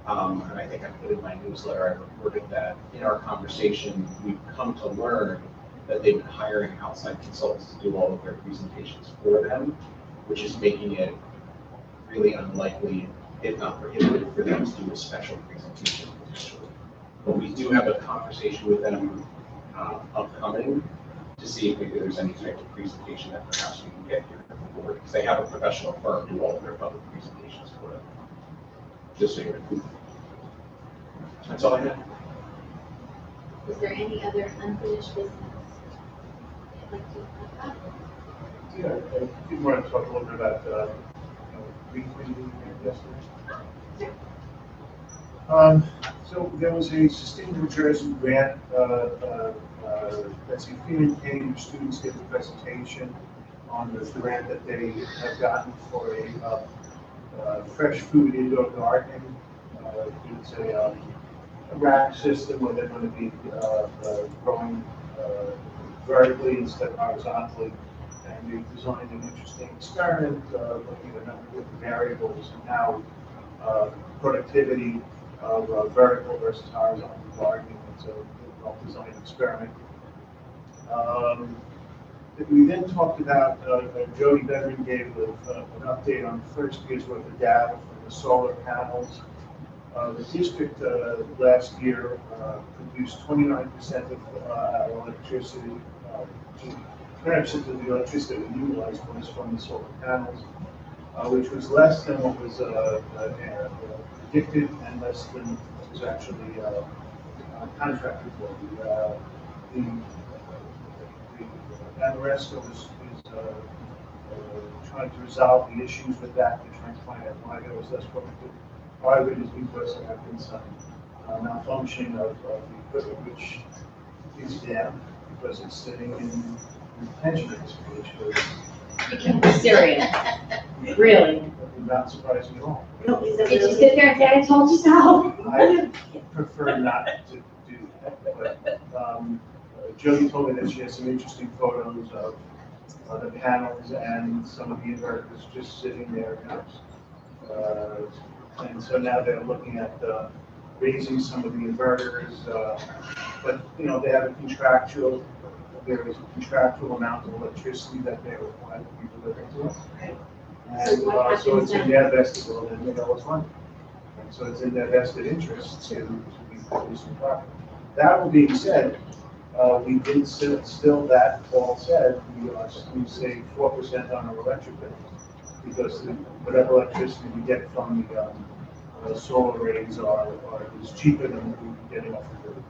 And I think I put in my newsletter, I reported that in our conversation, we've come to learn that they've been hiring outside consultants to do all of their presentations for them, which is making it really unlikely, if not prohibited, for them to do a special presentation potentially. But we do have a conversation with them upcoming to see if maybe there's any type of presentation that perhaps we can get here at the board, because they have a professional firm do all of their public presentations for them. Just so you know. That's all I have. Is there any other unfinished business? I'd like to talk about? Yeah, I did want to talk a little bit about, weekly meeting yesterday. So there was a Sustainable New Jersey grant, Betsy Freeman came, students gave a presentation on the grant that they have gotten for a fresh food indoor gardening. It's a rack system where they're going to be growing vertically instead of horizontally. And we designed an interesting experiment looking at a number of different variables and how productivity of vertical versus horizontal gardening. It's a well-designed experiment. We then talked about, Jody Bedrin gave an update on the first year's worth of data from the solar panels. The district last year produced 29% of our electricity. 29% of the electricity that we utilized was from the solar panels, which was less than what was predicted and less than what was actually contract before. The Amoresco is trying to resolve the issues with that. They're trying to find out why there was less work to do. Part of it is because there have been some malfunction of the equipment, which is down because it's sitting in pensioners, which was You can't be serious. Really? not surprising at all. Did you sit there and say, I told you so? I prefer not to do that, but Jody told me that she has some interesting photos of the panels and some of the inverters just sitting there. And so now they're looking at raising some of the inverters, but they have a contractual, there is a contractual amount of electricity that they're required to be delivering to us. And so it's in their vested, and they know it's money. And so it's in their vested interest to be producing product. That all being said, we did still, that all said, we save 4% on our electric bill because whatever electricity we get from the solar arrays is cheaper than what we've been getting off the grid.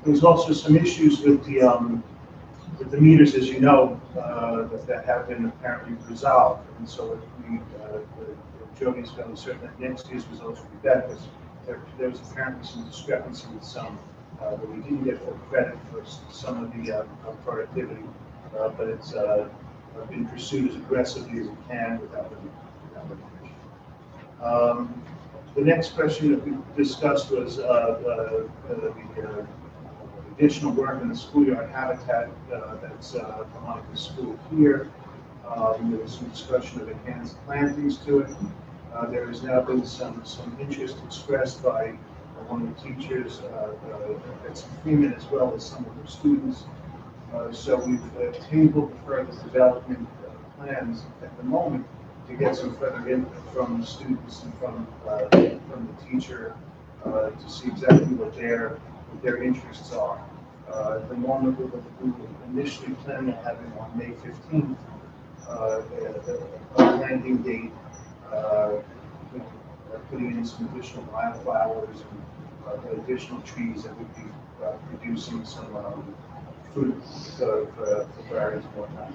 There's also some issues with the meters, as you know, that have been apparently resolved. And so Jody's going to certain that next year's results will be better because there was apparently some discrepancy with some that we didn't get full credit for some of the productivity, but it's been pursued as aggressively as it can without litigation. The next question that we discussed was the additional work in the schoolyard habitat that's along the school here. There was some discussion of enhanced plantings to it. There has now been some interest expressed by one of the teachers at some Freeman as well as some of the students. So we've tabled the further development plans at the moment to get some further input from the students and from the teacher to see exactly what their interests are. The moment we were initially planning on having on May 15th, a landing date, putting in some additional wildflowers and additional trees that would be producing some fruit for berries and whatnot.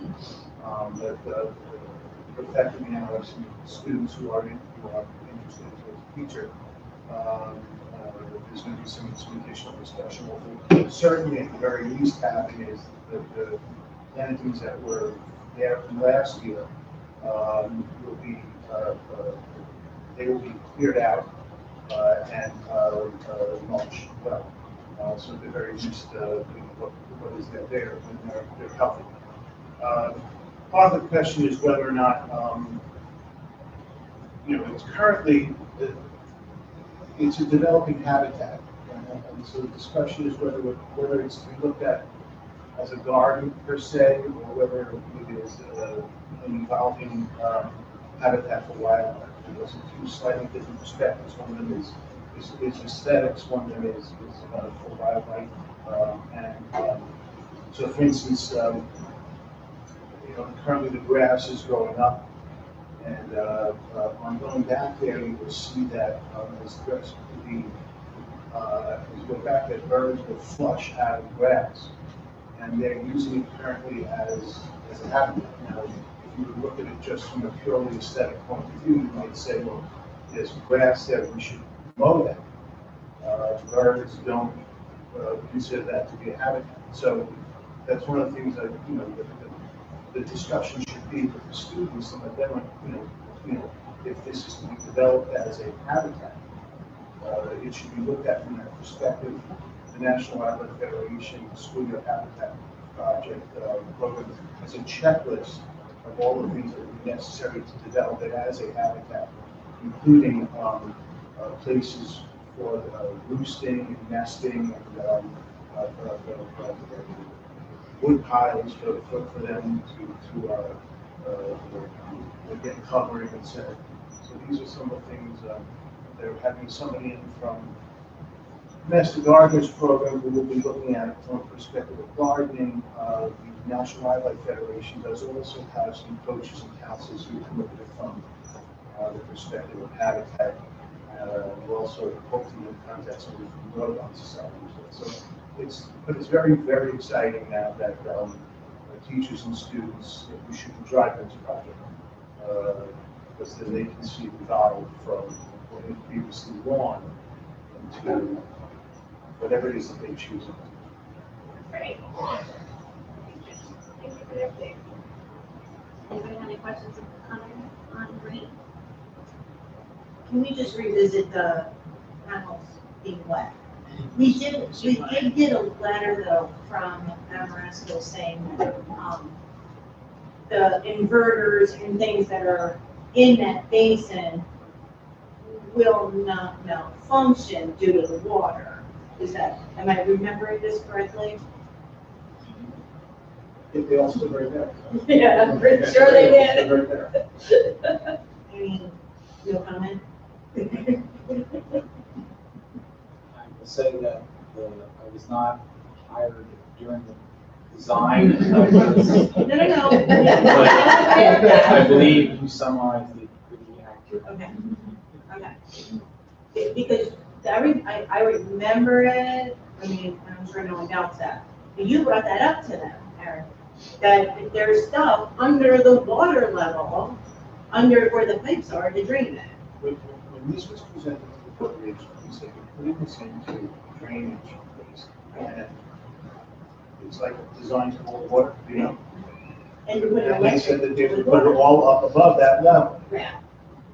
But effectively now have some students who are interested as a teacher. There's going to be some additional discussion. What we'll certainly at the very least having is the plantings that were there from last year will be they will be cleared out and mulched well. So at the very least, what is there when they're healthy. Part of the question is whether or not it's currently it's a developing habitat, and so the discussion is whether it's to be looked at as a garden per se, or whether it is an evolving habitat for wildlife. There's two slightly different perspectives. One of them is aesthetics. One of them is for wildlife. So, for instance, currently the grass is growing up. And on going back there, you will see that as the grass could be, as you go back, that birds will flush out of grass, and they're using it currently as a habitat. Now, if you look at it just from a purely aesthetic point of view, you might say, well, there's grass there, we should mow that. Birds don't consider that to be a habitat. So that's one of the things that the discussion should be with the students, and let them, if this is to be developed as a habitat, it should be looked at from that perspective. The National Wildlife Federation Schoolyard Habitat Project program has a checklist of all the things that would be necessary to develop it as a habitat, including places for roosting and nesting and wood piles for them to get covering, etc. So these are some of the things they're having somebody in from Master Gardeners program who will be looking at it from a perspective of gardening. The National Wildlife Federation does also have some coaches and counselors who can look at it from the perspective of habitat We're also hopefully in contact some of the Northbound Society. So but it's very, very exciting now that teachers and students, we should drive this project. Because then they can see the value from what they previously won into whatever it is that they choose. Great. Thank you for the update. Anybody have any questions or comments on green? Can we just revisit the panels being wet? We did get a letter though from Amoresco saying that, the inverters and things that are in that basin will not malfunction due to the water. Am I remembering this correctly? They all stood right there. Yeah, I'm pretty sure they did. Stood right there. I mean, no comment? I will say that I was not hired during the design of this. No. But I believe you summarized it pretty accurately. Okay. Because I remember it, I mean, I'm sure no one doubts that. But you brought that up to them, Aaron, that there's stuff under the water level, under where the pipes are to drain that. When this was presented to the board, we said we put this into drainage place. And it's like designed to hold water, you know? And you put it And they said that they would with put it water. all up above that level. Yeah.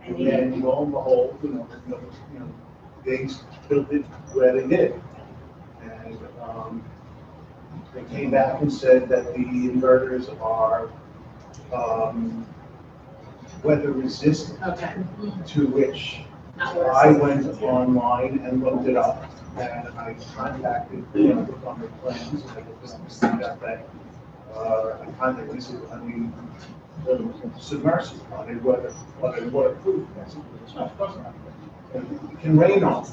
And then lo and behold, they built it where they did. And they came back and said that the inverters are weather resistant, Okay. to which Not where I it's- went online and looked it up. And I contacted, looked on the plans, and I looked at that, I contacted, this is, the submersible, on it, waterproof. I said, it's not, of course not. It can rain on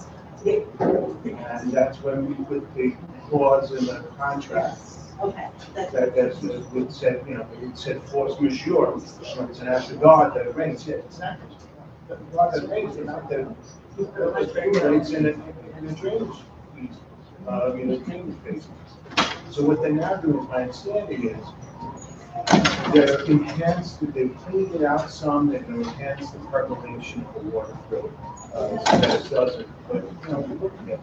it. And that's when we put the clause in the contract Okay. That's that it said, it said force majeure. It's an act of God that it rains. Yeah, it's not. God that it rains, it's not that it's in a drainage piece, in a drainage basin. So what they're now doing, my understanding is, they're cleaned it out some, they're going to enhance the percolation of the water through. So that it doesn't, but, we're looking at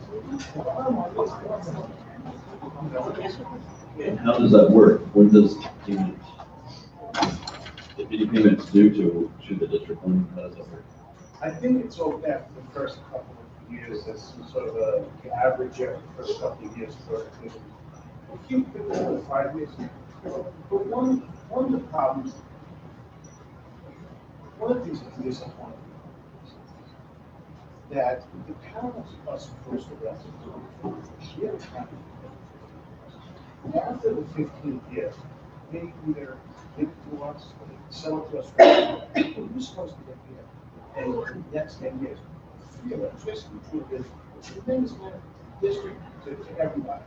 And how does that work? When does payment, if any payment's due to the district, how does that work? I think it's okay after the first couple of years, that's sort of the average of the first couple of years for it. If you put it over 5 years, but one of the problems, one of the things that's disappointing, that the panels are supposed to last a year. After the 15th year, they either give it to us, or they sell it to us, or we're supposed to get here. And for the next 10 years, free of electricity, the thing is going to district to everybody.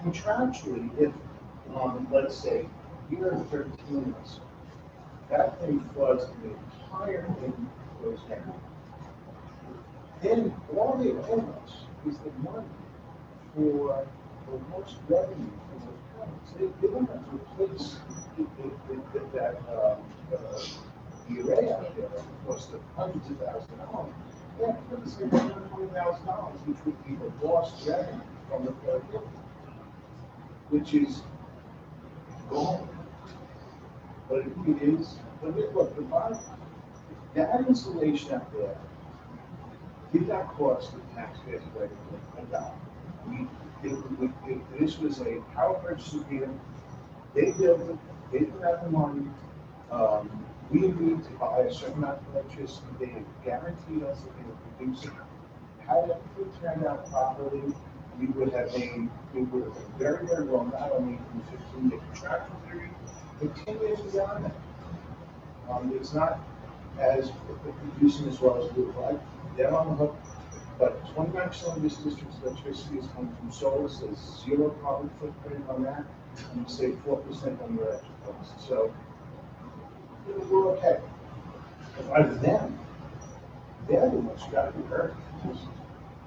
Contractually, if, let's say, year 13 or so, that thing floods and the entire thing goes down, then all they owe us is the money for the most revenue from those panels. They don't have to replace the array out there that cost hundreds of thousands of dollars. They have to put us in $120,000, which would be the lost revenue from the third bill, which is gone. But it is, look, the bottom, that installation out there did not cost the taxpayers a dollar. This was a power purchase agreement. They built it, they put out the money. We agreed to buy a certain amount of electricity. They had guaranteed us that they would produce it. Had everything turned out properly, we would have been very, very well, not only in the 15-year contractual period, but 10 years beyond that. It's not as producing as well as we would like. They're on the hook. But 29% of this district's electricity is coming from solar, so there's zero carbon footprint on that, and we save 4% on your electric costs. So we're okay. If I was them, The other one's got to be heard.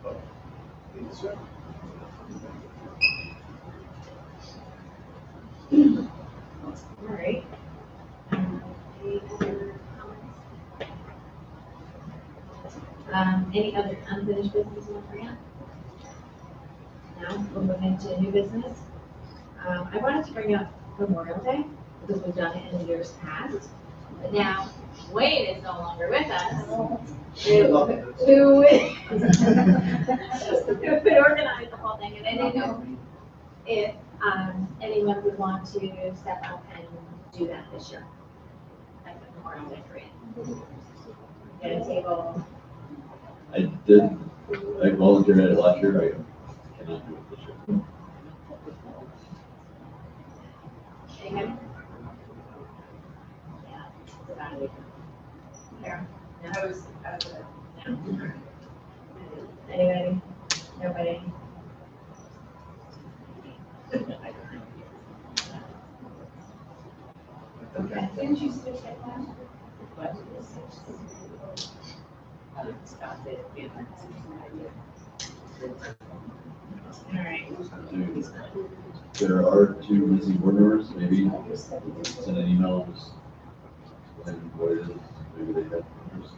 But it's, All right. Any other comments? Any other unfinished business you want to bring up? No, we'll move into new business. I wanted to bring up Memorial Day, because we've done it in years past. But now Wayne is no longer with us. Who could organize the whole thing, and I didn't know if anyone would want to step up and do that this year. Like the Memorial Day parade. Get a table. I volunteered at it last year, I cannot do it this year. Anyone? Yeah, it's about a week. Karen? No? I was No. Anybody? Nobody? Okay. Didn't you switch that last All right. There are two missing board members, maybe send an email, just explain what it is, maybe they have interest.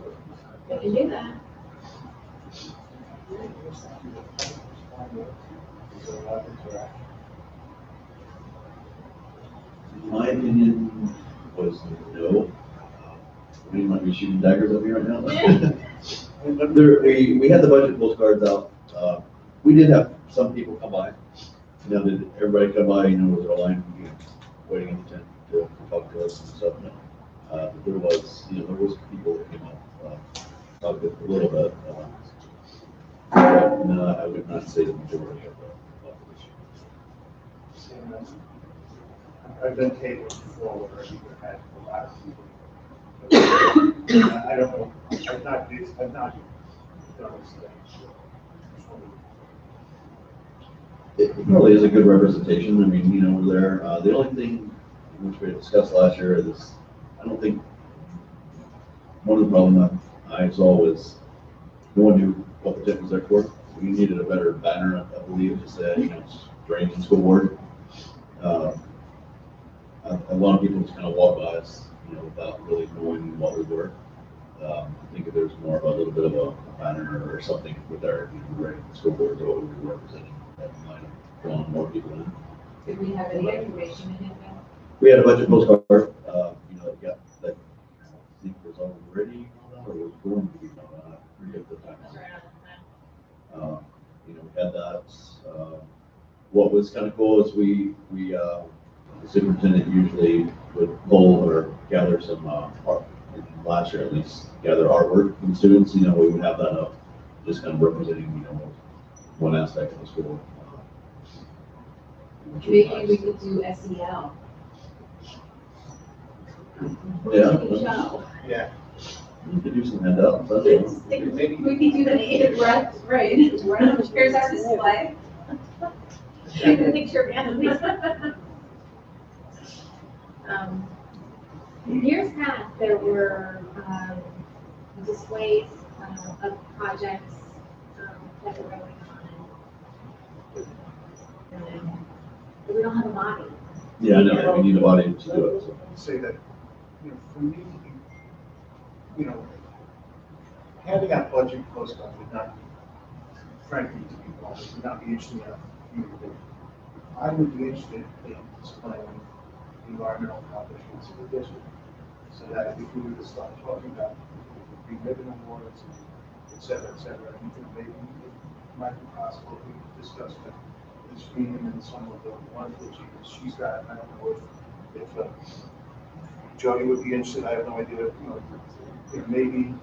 We can do that. My opinion was no. We might be shooting daggers up here right now. We had the budget postcards out. We did have some people come by. You know, did everybody come by, you know, was there a line, you know, waiting in the tent to talk to us and stuff? No. But there was, you know, there was people that came up, talked a little bit. No, I would not say the majority of the population. I've been tabled before where I've either had a lot of people. I don't know, I've not done this thing. It probably is a good representation. I mean, you know, we're there. The only thing which we discussed last year is, I don't think, one of the problems I saw was no one knew what the tent was there for. We needed a better banner, I believe, to say, you know, drainage and school board. A lot of people just kind of walk by us, you know, without really knowing what we were. I think if there's more of a little bit of a banner or something with our, you know, drainage and school board, what we were representing, that might have drawn more people in. Did we have any information in it then? We had a budget postcard, you know, that I think was already or was going to be on. I forget the time. You know, we had that. What was kind of cool is the superintendent usually would pull or gather some art. Last year, at least, gather artwork from students. You know, we would have that up, just kind of representing, you know, one aspect of the school. Maybe we could do SEL. Yeah. Yeah. You could do some handouts. That's all. We could do the native right. Here's our display. Take a picture, man. In years past, there were displays of projects that were going on. But we don't have a body. Yeah, I know. We need a body to do it. So. Say that, you know, for me, you know, handing out budget postcards would not be, frankly, to be honest, would not be interesting enough for you to do. I would be interested in displaying environmental accomplishments of the district, so that if we were to start talking about the ribbon awards, et cetera, you think maybe it might be possible if we could discuss with Ms. Freeman and some of the wonderful achievements she's got. I don't know if Jody would be interested. I have no idea. You know, maybe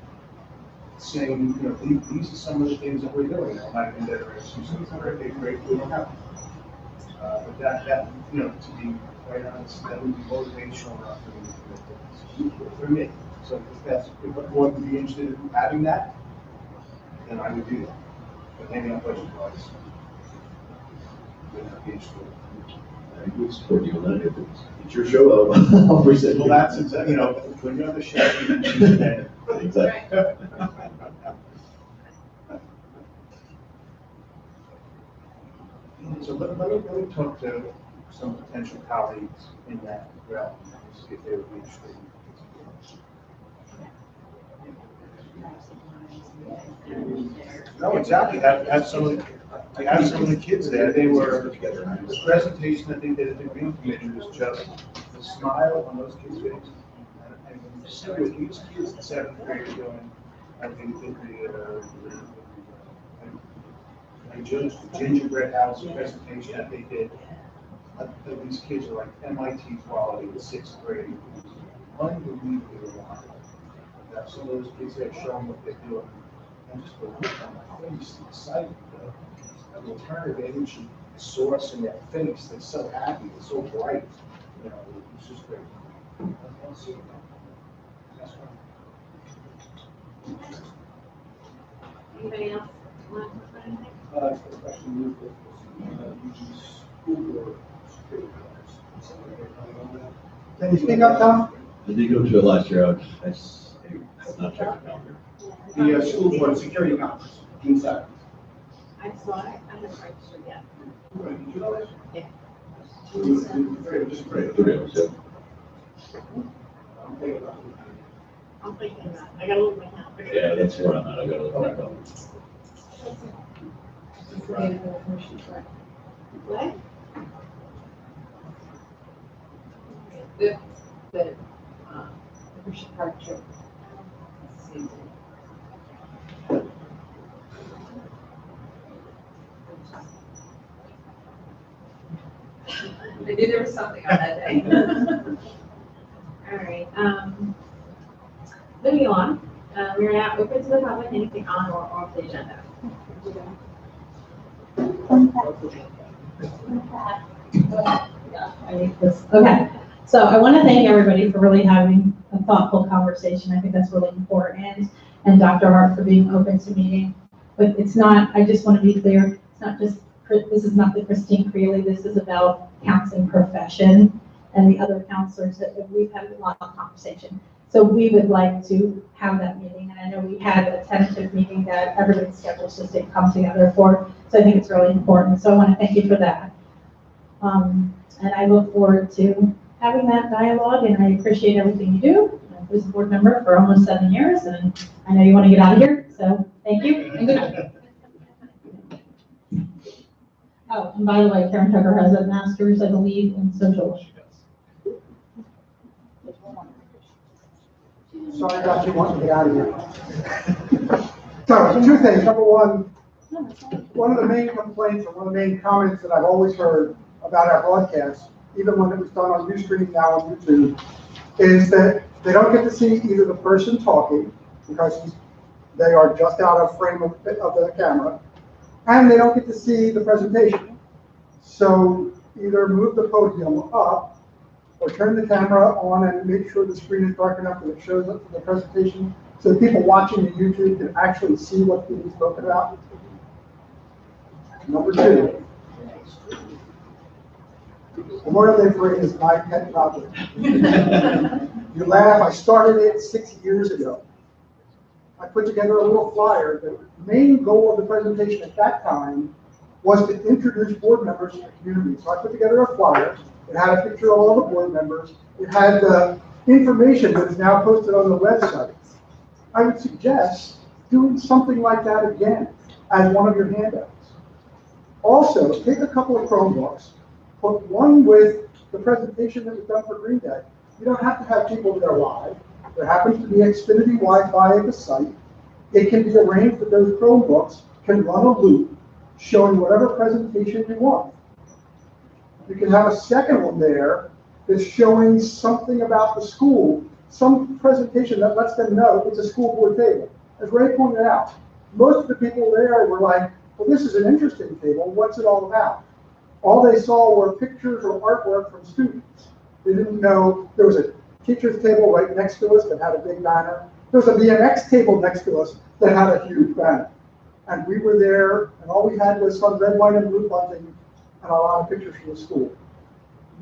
saying, you know, these are some of the things that we're doing. It might be that are great, we don't have. But that, you know, to be quite honest, that would be motivational enough for me. So if the board would be interested in having that, then I would do that. But maybe not budget wise. Would not be interested. I would support you on that. If it's your show, I'll present. Well, that's exactly, you know, when you're on the show, you can choose that. Exactly. So let me talk to some potential colleagues in that realm, see if they would be interested. No, exactly, have some of the kids there, they were, the presentation that they did at the Green Committee was just the smile on those kids' faces. And you see what these kids in seventh grade are doing, I think that I judged the gingerbread house presentation that they did. These kids are like MIT quality in sixth grade. Unbelievably remarkable. That some of those kids there showing what they're doing. And just the look on my face, the excitement, the alternative energy source in their face. They're so happy, they're so bright. You know, it's just great. That's right. Anybody else want to put anything? Question school board security guards. Can you speak up, Tom? I did go to it last year, I just have not checked the calendar. The school board security conference, June 7th. I saw it, I haven't registered yet. Did you know that? Yeah. Just great. 3 hours, yeah. I'm thinking about it. I'm thinking about it. I gotta look at my calendar. Yeah, that's where I'm at, I gotta look back up. What? The Hershey Park trip. I knew there was something on that day. All right, moving on, we are now open to the public, anything on or off the agenda. Okay, so I want to thank everybody for really having a thoughtful conversation. I think that's really important. And Dr. Hart for being open to meeting. But it's not, I just want to be clear, it's not just, this is not the Christine Creeley, this is about counseling profession and the other counselors that we've had a lot of conversation. So we would like to have that meeting. And I know we had a tentative meeting that everybody's schedules just didn't come together for. So I think it's really important. So I want to thank you for that. And I look forward to having that dialogue, and I appreciate everything you do. I was a board member for almost 7 years, and I know you want to get out of here, so thank you, and good night. Oh, and by the way, Karen Tucker has a master's, I believe, in social work. Sorry about you wanting to get out of here. So, two things. Number one of the main complaints or one of the main comments that I've always heard about our broadcast, even when it was done on Ustream, now on YouTube, is that they don't get to see either the person talking, because they are just out of frame of the camera, and they don't get to see the presentation. So either move the podium up, or turn the camera on and make sure the screen is dark enough that it shows up for the presentation, so that people watching the YouTube can actually see what's being spoken about. Number two, Memorial Day Parade is my pet project. You laugh, I started it 6 years ago. I put together a little flyer. The main goal of the presentation at that time was to introduce board members to the community. So I put together a flyer. It had a picture of all the board members. It had the information that is now posted on the website. I would suggest doing something like that again as one of your handouts. Also, take a couple of Chromebooks, put one with the presentation that was done for Green Day. You don't have to have people that are live. There happens to be Xfinity Wi-Fi at the site. It can be arranged that those Chromebooks can run a loop showing whatever presentation you want. You can have a second one there that's showing something about the school, some presentation that lets them know it's a school board table. As Ray pointed out, most of the people there were like, well, this is an interesting table. What's it all about? All they saw were pictures or artwork from students. They didn't know there was a teacher's table right next to us that had a big banner. There was a BMX table next to us that had a huge banner. And we were there, and all we had was some red, white, and blue bunting and a lot of pictures from the school.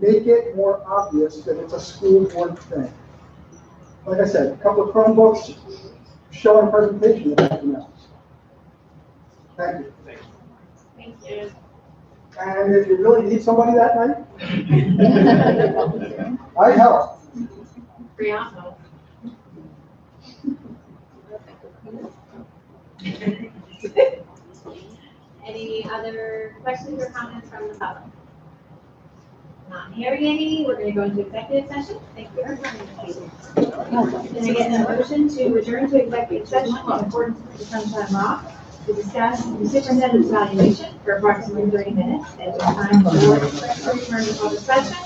Make it more obvious that it's a school board thing. Like I said, a couple of Chromebooks showing a presentation of anything else. Thank you. Thank you. And if you really need somebody that night, I help. Brianna. Any other questions or comments from the public? Not hearing any, we're going to go into executive session. Thank you for coming. Can I get a motion to adjourn to executive session in accordance with the Sunshine Law to discuss the superintendent's evaluation for approximately 30 minutes at the time the board expects to return to public session,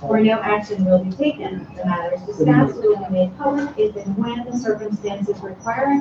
where no action will be taken. The matters discussed will be made public if and when the circumstances require a